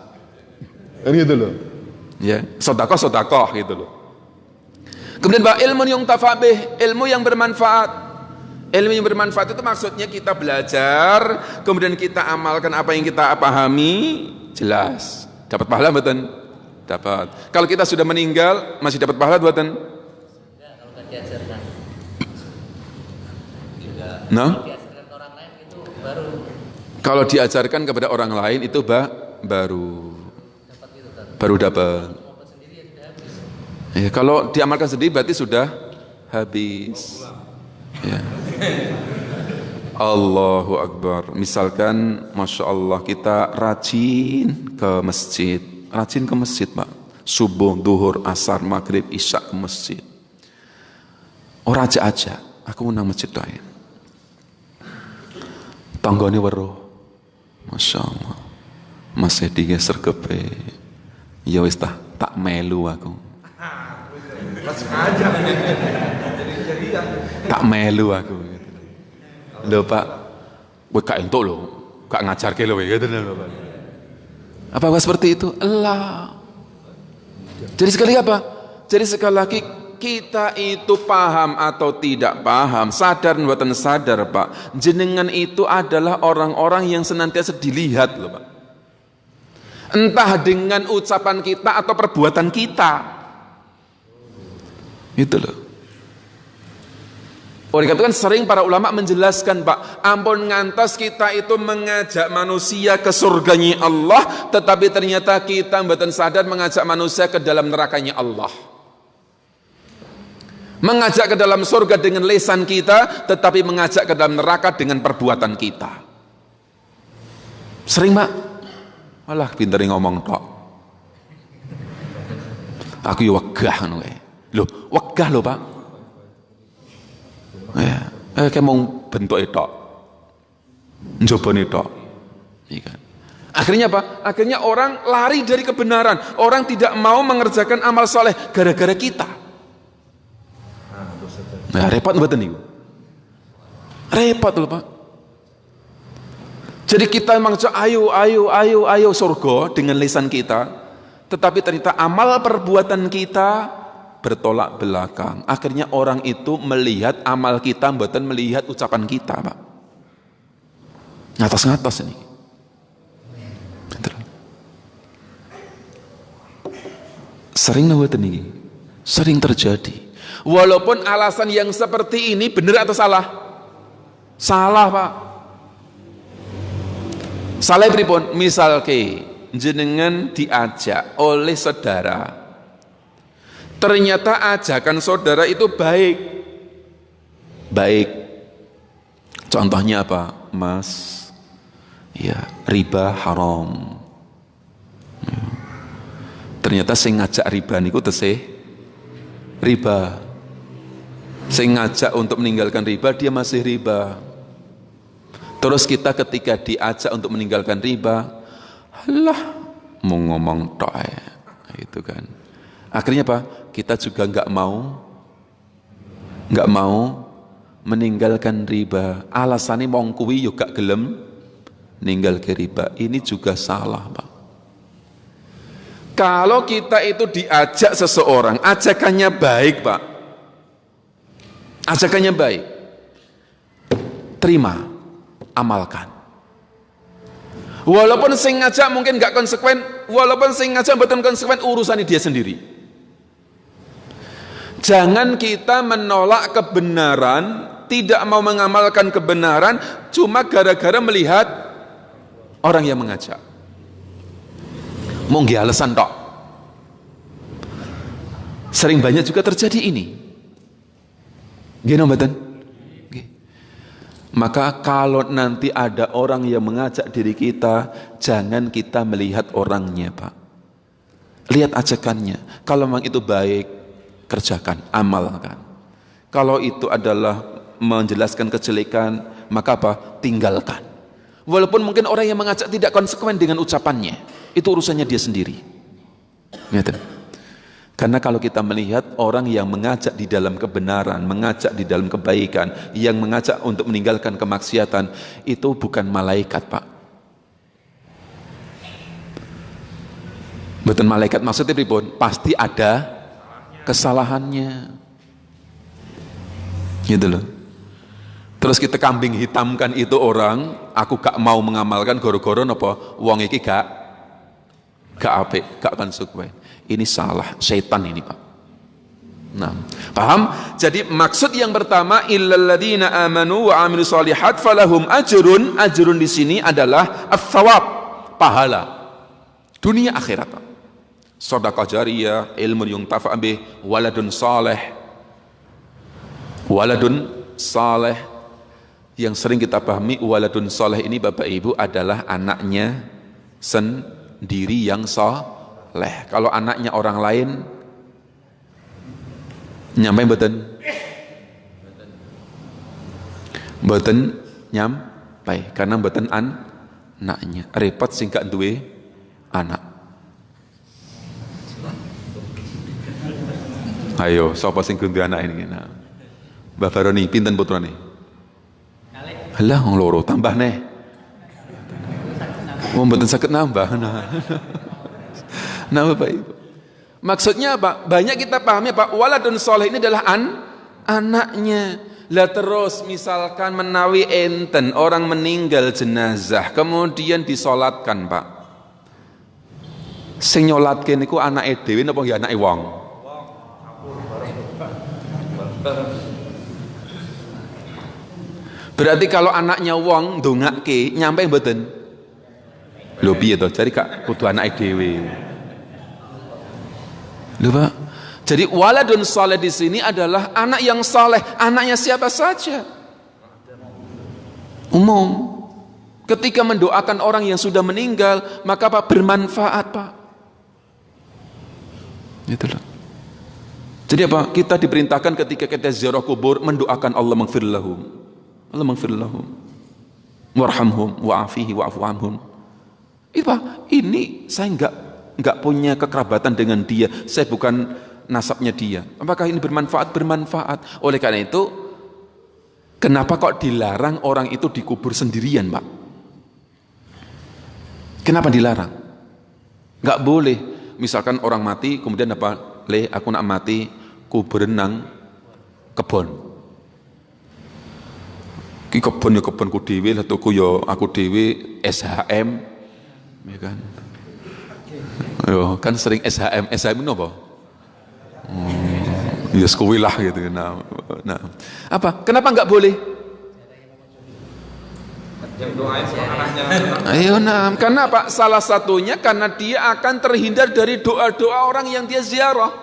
Kan gitu loh. Ya, sedekah gitu loh. Kemudian ilmu yang tafabih, ilmu yang bermanfaat. Ilmu yang bermanfaat itu maksudnya kita belajar, kemudian kita amalkan apa yang kita pahami, jelas. Dapat pahala mboten? Dapat. Kalau kita sudah meninggal masih dapat pahala mboten? Enggak, kalau kan diajarkan. No? Baru. Kalau diajarkan kepada orang lain itu baru dapat. Ya, kalau diamalkan sendiri berarti sudah habis. Ya. Allahu Akbar. Misalkan Masya Allah kita rajin ke masjid Pak. Subuh, duhur, asar, maghrib, isya ke masjid. Ora ajak-ajak, aku nang masjid doa. Tanggane weruh. Masya Allah. Mas Edi ge sregepe. Ya wis tak melu aku. Tak melu aku gitu. Lho Pak, kowe gak entuk lho, gak ngajarke lho gitu lho Pak. Apa seperti itu? Allah. Jadi sekali apa? Jadi sekali lagi kita itu paham atau tidak paham, sadar mboten sadar Pak, jenengan itu adalah orang-orang yang senantiasa dilihat loh Pak. Entah dengan ucapan kita atau perbuatan kita. Itu loh. Oleh karena itu kan sering para ulama menjelaskan Pak, ampun ngantos kita itu mengajak manusia ke surganya Allah, tetapi ternyata kita mboten sadar mengajak manusia ke dalam nerakanya Allah. Mengajak ke dalam surga dengan lisan kita, tetapi mengajak ke dalam neraka dengan perbuatan kita. Sering Pak, malah pinter ngomong tok. Aku ya wegah ngono kae. Lho, wegah lho Pak. Ya, kayak mau bentuke tok. Njobone tok. Iya. Akhirnya apa? Akhirnya orang lari dari kebenaran. Orang tidak mau mengerjakan amal soleh gara-gara kita. Nah, repot mboten niku. Repot lho Pak. Jadi kita memang ayo surga dengan lisan kita, tetapi ternyata amal perbuatan kita bertolak belakang. Akhirnya orang itu melihat amal kita, mboten melihat ucapan kita, Pak. Ngatos-ngatos ini. Sering mboten niki. Sering terjadi. Walaupun alasan yang seperti ini benar atau salah? Salah Pak. Salah pripun? Misal ke jenengan diajak oleh saudara, ternyata ajakan saudara itu baik. Contohnya apa? Mas, ya riba haram. Ternyata sing ngajak riba niku tesih riba. Sing ngajak untuk meninggalkan riba, dia masih riba. Terus kita ketika diajak untuk meninggalkan riba, alah mau ngomong tok ya, gitu kan. Akhirnya apa? Kita juga nggak mau meninggalkan riba. Alasannya wong kuwi yo gak gelem ninggal ke riba. Ini juga salah, Pak. Kalau kita itu diajak seseorang, ajakannya baik, Pak. Ajakannya baik. Terima, amalkan. Walaupun sing ngajak mungkin gak konsekuen, walaupun sing ngajak mboten konsekuen, urusannya dia sendiri. Jangan kita menolak kebenaran, tidak mau mengamalkan kebenaran cuma gara-gara melihat orang yang mengajak. Mungkin alasan tok. Sering banyak juga terjadi ini. Gini mboten? Maka kalau nanti ada orang yang mengajak diri kita, jangan kita melihat orangnya, Pak. Lihat ajakannya. Kalau memang itu baik, kerjakan, amalkan. Kalau itu adalah menjelaskan kejelekan, maka apa? Tinggalkan. Walaupun mungkin orang yang mengajak tidak konsekuen dengan ucapannya, itu urusannya dia sendiri. Ngerti? Karena kalau kita melihat orang yang mengajak di dalam kebenaran, mengajak di dalam kebaikan, yang mengajak untuk meninggalkan kemaksiatan, itu bukan malaikat, Pak. Bukan malaikat maksudnya pripun? Pasti ada kesalahannya. Gitu loh. Terus kita kambing hitamkan itu orang, aku gak mau mengamalkan goro-goro napa? Wong iki gak apik, gak konsekuen. Ini salah, syaitan ini, Pak. Nah, paham? Jadi maksud yang pertama, illal ladzina amanu wa amilus shalihat falahum ajrun. Ajrun di sini adalah ats-tsawab, pahala dunia akhirat. Sedekah jariyah, ilmu yang tafa' bih, waladun saleh. Waladun saleh yang sering kita pahami, waladun saleh ini Bapak Ibu adalah anaknya sendiri yang saleh. Kalau anaknya orang lain nyampe mboten? Mboten nyampai karena mboten anaknya. Repot sing gak duwe anak. Ayo, sapa sing duwe anak ini? Nah. Mbah Baroni pinten putrane? Halah wong loro tambah neh. Wong mboten saged nambah. Nah, Bapak Ibu. Maksudnya apa? Banyak kita pahami Pak, waladun soleh ini adalah anaknya. Lah terus misalkan menawi enten orang meninggal jenazah kemudian disolatkan Pak. Sing nyolatke niku anake dhewe napa nggih anake wong? Berarti kalau anaknya wong ndongake nyampe mboten? Lho piye to? Jadi gak kudu anake dhewe. Lho Pak. Jadi waladun saleh di sini adalah anak yang saleh, anaknya siapa saja. Umum. Ketika mendoakan orang yang sudah meninggal, maka Pak bermanfaat, Pak. Itulah. Jadi apa? Kita diperintahkan ketika kita ziarah kubur mendoakan Allah maghfir lahum. Allah maghfir lahum. Warhamhum wa'afihi wa'fu anhum. Itu Pak, ini saya enggak punya kekerabatan dengan dia. Saya bukan nasabnya dia. Apakah ini bermanfaat? Bermanfaat. Oleh karena itu, kenapa kok dilarang orang itu dikubur sendirian, Pak? Kenapa dilarang? Enggak boleh. Misalkan orang mati, kemudian apa? Aku nak mati, kubur nang kebon. Ki kebon ya kebonku dhewe, lah tuku ya aku dhewe SHM, ya kan? Yo, kan sering SHM itu apa? Ya sekuwi lah gitu. Nah, apa? Kenapa enggak boleh? Yang doain sama anaknya. Ayo, nah, karena apa? Salah satunya karena dia akan terhindar dari doa-doa orang yang dia ziarah.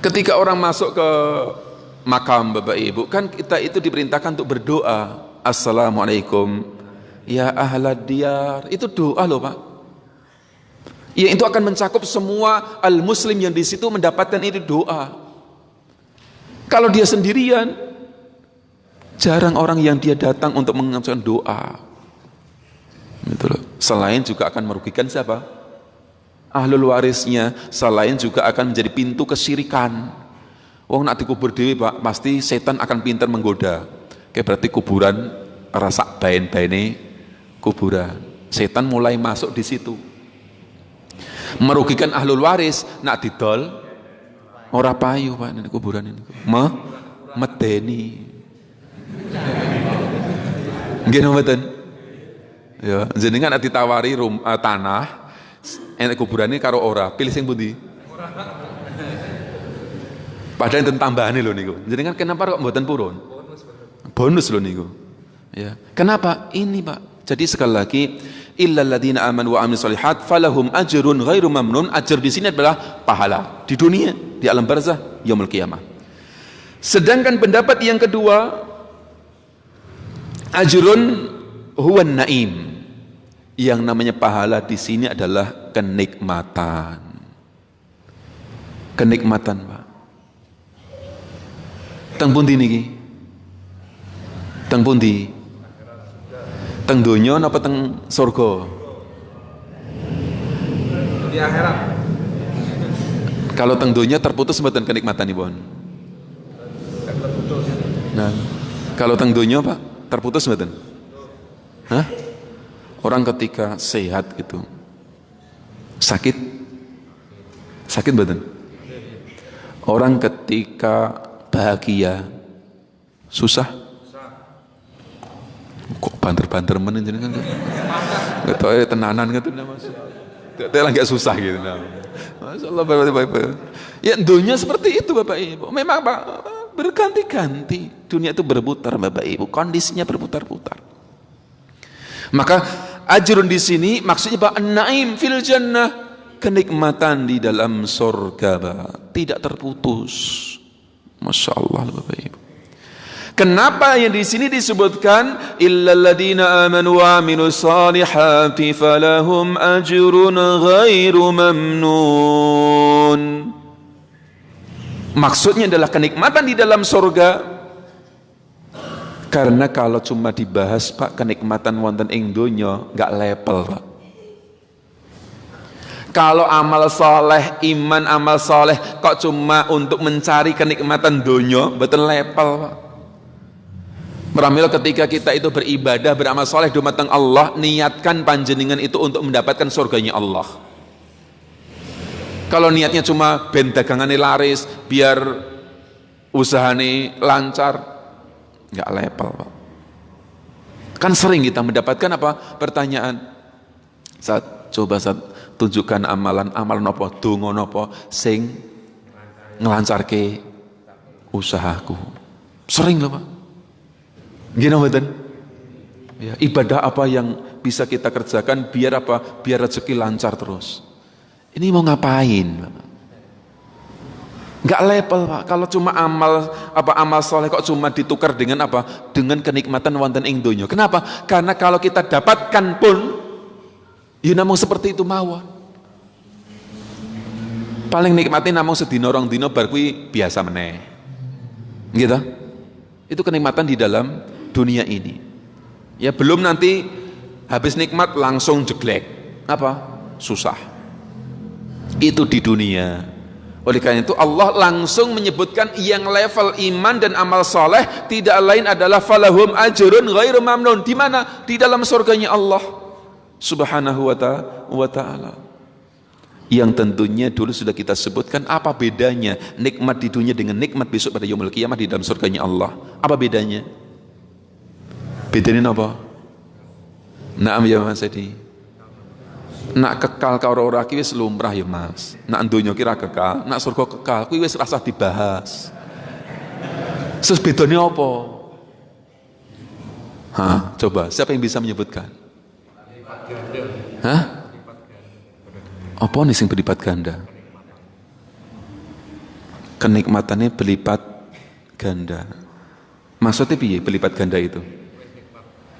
Ketika orang masuk ke makam Bapak Ibu, kan kita itu diperintahkan untuk berdoa. Assalamualaikum ya ahlad diyar. Itu doa loh Pak. Ya itu akan mencakup semua al-muslim yang di situ mendapatkan itu doa. Kalau dia sendirian, jarang orang yang dia datang untuk mengucapkan doa. Gitu loh. Selain juga akan merugikan siapa? Ahlul warisnya. Selain juga akan menjadi pintu kesyirikan. Wong nak dikubur dewi Pak, pasti setan akan pintar menggoda. Kayak berarti kuburan rasa bain-baine kuburan. Setan mulai masuk di situ. Merugikan ahlul waris, nak didol ora payu Pak nek kuburan ini. Medeni. Nggih mboten? Ya, jenengan nek ditawari tanah enek kuburane karo ora, pilih sing pundi? Padahal enten tambahane lho niku. Jenengan kenapa kok mboten purun? Bonus lho niku. Ya. Kenapa? Ini Pak. Jadi sekali lagi, illal ladzina amanu wa amilus solihat falahum ajrun ghairu mamnun. Ajr di sini adalah pahala di dunia, di alam barzah, yaumul qiyamah. Sedangkan pendapat yang kedua, ajrun huwan naim. Yang namanya pahala di sini adalah kenikmatan. Kenikmatan, Pak. Teng pundi niki? Teng pundi? Teng donya napa teng surga? Di akhirat. Kalau teng donya terputus mboten kenikmatanipun? Terputus. Nah, kalau teng donya Pak, terputus mboten? Hah? Orang ketika sehat gitu, sakit mboten? Orang ketika bahagia, susah? Kok banter-banter men jenengan kan? Enggak tahu tenanan gitu Mas. Enggak susah gitu. Masyaallah Bapak-bapak. Ya dunia seperti itu Bapak Ibu. Memang Pak berganti-ganti. Dunia itu berputar Bapak Ibu, kondisinya berputar-putar. Maka ajrun di sini maksudnya Pak naim fil jannah, kenikmatan di dalam surga Pak, tidak terputus. Masya Allah Bapak Ibu. Kenapa yang di sini disebutkan illal ladzina amanu wa amilus solihati falahum ajrun ghairu mamnun? Maksudnya adalah kenikmatan di dalam surga Karena kalau cuma dibahas Pak kenikmatan wonten ing donya nggak level Pak. Kalau amal soleh, iman amal soleh kok cuma untuk mencari kenikmatan donya, betul level Pak. Pramila ketika kita itu beribadah, beramal soleh dumateng Allah, niatkan panjenengan itu untuk mendapatkan surganya Allah. Kalau niatnya cuma ben dagangane laris, biar usahane lancar, nggak level Pak. Kan sering kita mendapatkan apa? Pertanyaan, coba tunjukkan amalan nopo, donga nopo sing ngelancarke usahaku. Sering loh Pak. Gini mboten? Ya, ibadah apa yang bisa kita kerjakan biar apa? Biar rezeki lancar terus. Ini mau ngapain? Enggak level Pak. Kalau cuma amal soleh kok cuma ditukar dengan apa? Dengan kenikmatan wonten ing donya. Kenapa? Karena kalau kita dapatkan pun ya namung seperti itu mawon. Paling nikmati namung sedina rong dina bar kuwi biasa meneh. Gitu. Itu kenikmatan di dalam dunia ini. Ya belum nanti habis nikmat langsung jeglek. Apa? Susah. Itu di dunia. Oleh karena itu Allah langsung menyebutkan yang level iman dan amal soleh tidak lain adalah falahum ajrun ghairu mamnun. Di mana? Di dalam surganya Allah Subhanahu wa ta'ala. Yang tentunya dulu sudah kita sebutkan apa bedanya nikmat di dunia dengan nikmat besok pada yaumul qiyamah di dalam surganya Allah. Apa bedanya? Bedanya apa? Naam ya Mas Edi. Nak kekal karo ora ki wis lumrah ya Mas. Nak donya ki ra kekal, nak surga kekal kuwi wis rasa dibahas. Terus bedanya apa? Coba siapa yang bisa menyebutkan? Hah? Apa nih sing berlipat ganda? Kenikmatannya berlipat ganda. Maksudnya piye berlipat ganda itu?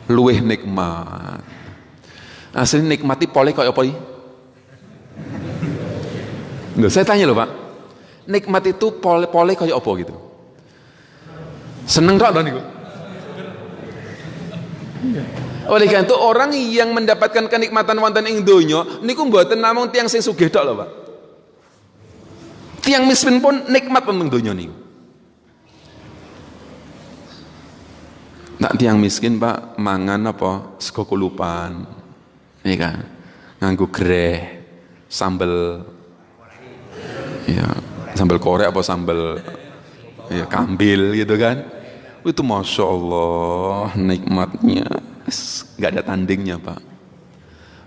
Luweh nikmat. Asli nikmati pole kaya apa iki? Loh, saya tanya loh Pak. Nikmat itu pole kaya apa gitu? Seneng tok lho niku. Oleh karena itu orang yang mendapatkan kenikmatan wonten ing donya niku mboten namung tiyang sing sugih tok lho Pak. Tiyang miskin pun nikmat wonten donya niku. Nak tiyang miskin Pak mangan apa? Sego kulupan. Iya kan? Nganggo greh, sambel ya, sambel korek apa sambel ya kambil gitu kan. Itu Masya Allah nikmatnya nggak ada tandingnya Pak.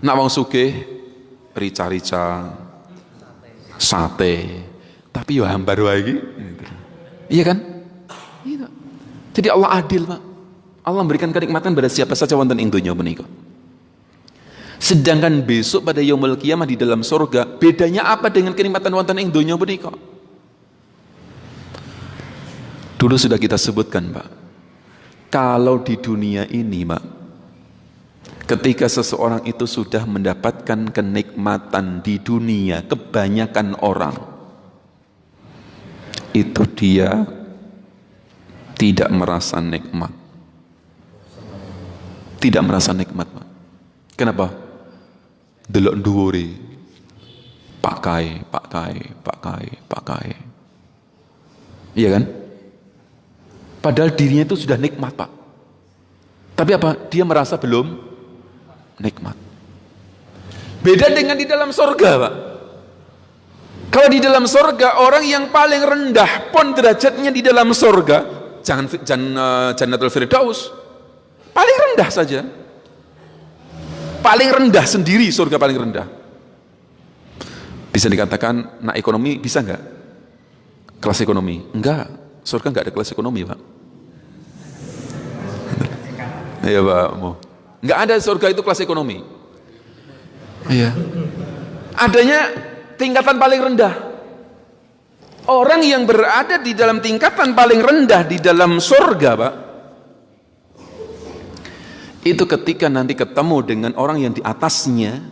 Nak wong sugih rica-rica sate tapi ya hambar wae iki. Iya kan? Iya. Jadi Allah adil Pak. Allah memberikan kenikmatan pada siapa saja wonten ing donya menika. Sedangkan besok pada yaumul qiyamah di dalam surga, bedanya apa dengan kenikmatan wonten ing donya menika? Dulu sudah kita sebutkan Pak. Kalau di dunia ini Pak, ketika seseorang itu sudah mendapatkan kenikmatan di dunia, kebanyakan orang itu dia tidak merasa nikmat. Tidak merasa nikmat Pak. Kenapa? Delok dhuwure. Pakai. Iya kan? Padahal dirinya itu sudah nikmat Pak. Tapi apa? Dia merasa belum nikmat. Beda dengan di dalam surga Pak. Kalau di dalam surga orang yang paling rendah pun derajatnya di dalam surga, Jannatul Firdaus, paling rendah saja. Paling rendah sendiri, surga paling rendah. Bisa dikatakan, nak ekonomi bisa nggak? Kelas ekonomi? Enggak, surga nggak ada kelas ekonomi Pak. Iya Pak, nggak ada surga itu kelas ekonomi. Iya. Adanya tingkatan paling rendah. Orang yang berada di dalam tingkatan paling rendah di dalam surga Pak, itu ketika nanti ketemu dengan orang yang di atasnya,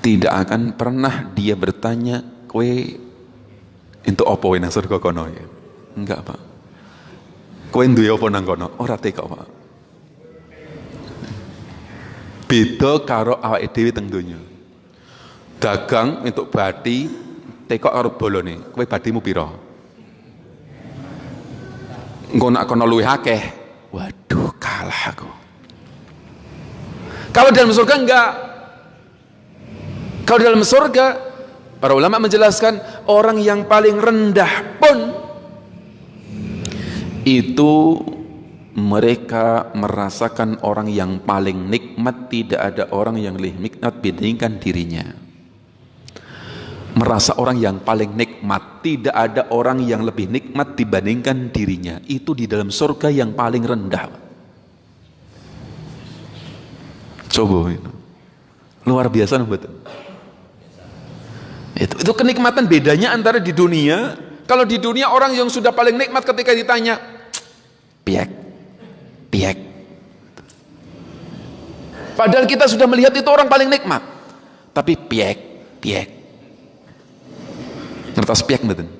tidak akan pernah dia bertanya, kowe entuk apa nang surga kono ya? Enggak Pak. Kowe duwe apa nang kono? Ora teko, Pak. Beda karo awake dhewe teng donya. Dagang entuk bathi, teko karo bolone. Kowe bathimu pira? Engko nak kono luwih akeh. Waduh, kalah aku. Kalau dalam surga enggak. Kalau dalam surga, para ulama menjelaskan orang yang paling rendah pun itu mereka merasakan orang yang paling nikmat. Tidak ada orang yang lebih nikmat dibandingkan dirinya. Merasa orang yang paling nikmat, tidak ada orang yang lebih nikmat dibandingkan dirinya. Itu di dalam surga yang paling rendah. Coba itu. Luar biasa betul. Itu kenikmatan bedanya antara di dunia. Kalau di dunia orang yang sudah paling nikmat ketika ditanya, piek. Padahal kita sudah melihat itu orang paling nikmat. Tapi piek. Ngertos piek betul.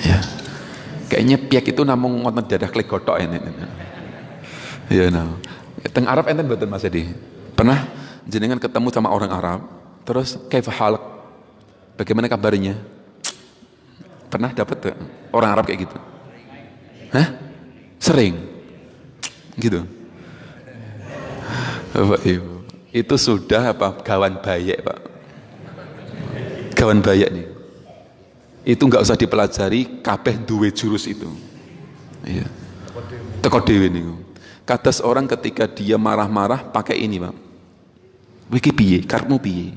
Ya. Kayaknya piek itu namung ngoten dadah klik gotok ini. Ya nah. Teng Arab enten betul Mas Edi. Pernah jenengan ketemu sama orang Arab, terus kaifa halak? Bagaimana kabarnya? Pernah dapat orang Arab kayak gitu? Hah? Sering? Gitu. Bapak Ibu, itu sudah apa? Gawan bayak, Pak. Gawan bayak nih. Itu nggak usah dipelajari, kabeh duwe jurus itu. Iya. Teko dhewe niku. Kados orang ketika dia marah-marah pakai ini, Pak. Wiki piye? Karepmu piye?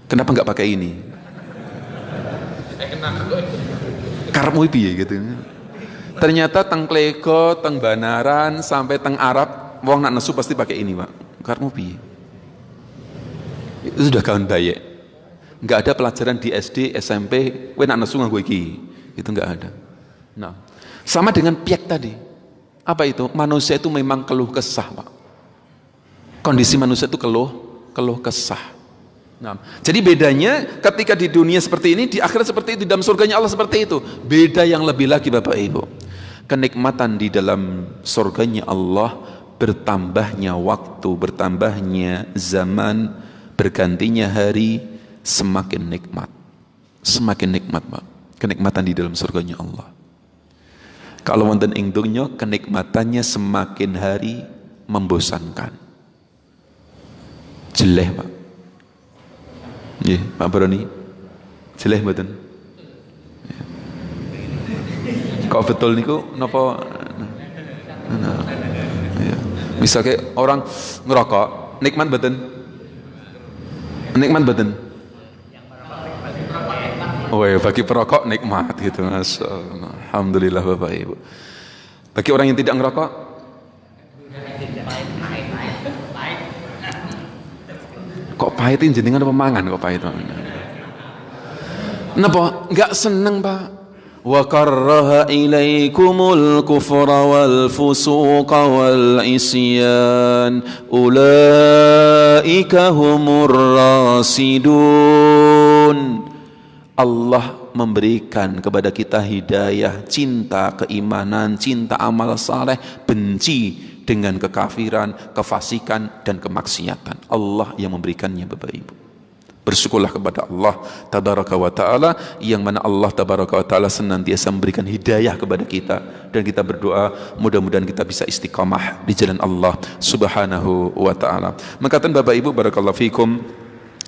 Kenapa nggak pakai ini? Karepmu piye gitu. Ternyata teng Klego, teng Banaran sampai teng Arab, wong nak nesu pasti pakai ini, Pak. Karepmu piye? Itu sudah kawan baik. Nggak ada pelajaran di SD, SMP, kowe nak nesu nganggo iki. Itu nggak ada. Nah, sama dengan piek tadi. Apa itu? Manusia itu memang keluh kesah, Pak. Kondisi manusia itu keluh kesah. Nah, jadi bedanya ketika di dunia seperti ini, di akhirat seperti itu, di dalam surganya Allah seperti itu. Beda yang lebih lagi Bapak Ibu. Kenikmatan di dalam surganya Allah, bertambahnya waktu, bertambahnya zaman, bergantinya hari, semakin nikmat. Semakin nikmat, Pak. Kenikmatan di dalam surganya Allah. Kalau wonten ing dunya, kenikmatannya semakin hari membosankan. Jeleh, Pak. Nggih, Pak Broni. Jeleh mboten? Kok betul niku napa? Ya. Misalnya orang ngerokok, nikmat mboten? Nikmat mboten? Oh ya, bagi perokok nikmat gitu, Masya Allah. Alhamdulillah Bapak Ibu. Bagi orang yang tidak ngerokok, kok pahitin jenengan apa mangan kok pahit? Napa? Enggak seneng, Pak. Wa karraha ilaikumul kufra wal fusuqa wal isyan ulaika humur rasidun. Allah memberikan kepada kita hidayah, cinta keimanan, cinta amal saleh, benci dengan kekafiran, kefasikan dan kemaksiatan. Allah yang memberikannya Bapak Ibu. Bersyukurlah kepada Allah tabaraka wa ta'ala, yang mana Allah tabaraka wa ta'ala senantiasa memberikan hidayah kepada kita, dan kita berdoa mudah-mudahan kita bisa istiqamah di jalan Allah subhanahu wa ta'ala. Mengatakan Bapak Ibu, barakallahu fikum,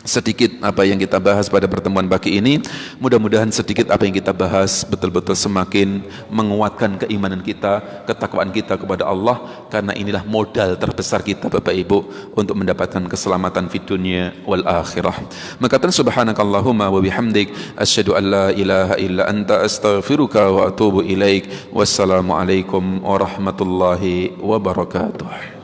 sedikit apa yang kita bahas pada pertemuan pagi ini, mudah-mudahan sedikit apa yang kita bahas betul-betul semakin menguatkan keimanan kita, ketakwaan kita kepada Allah, karena inilah modal terbesar kita Bapak Ibu untuk mendapatkan keselamatan di dunia wal akhirah. Maka subhanakallahumma wa bihamdik asyhadu an la ilaha illa anta astaghfiruka wa atubu ilaik. Wassalamualaikum warahmatullahi wabarakatuh.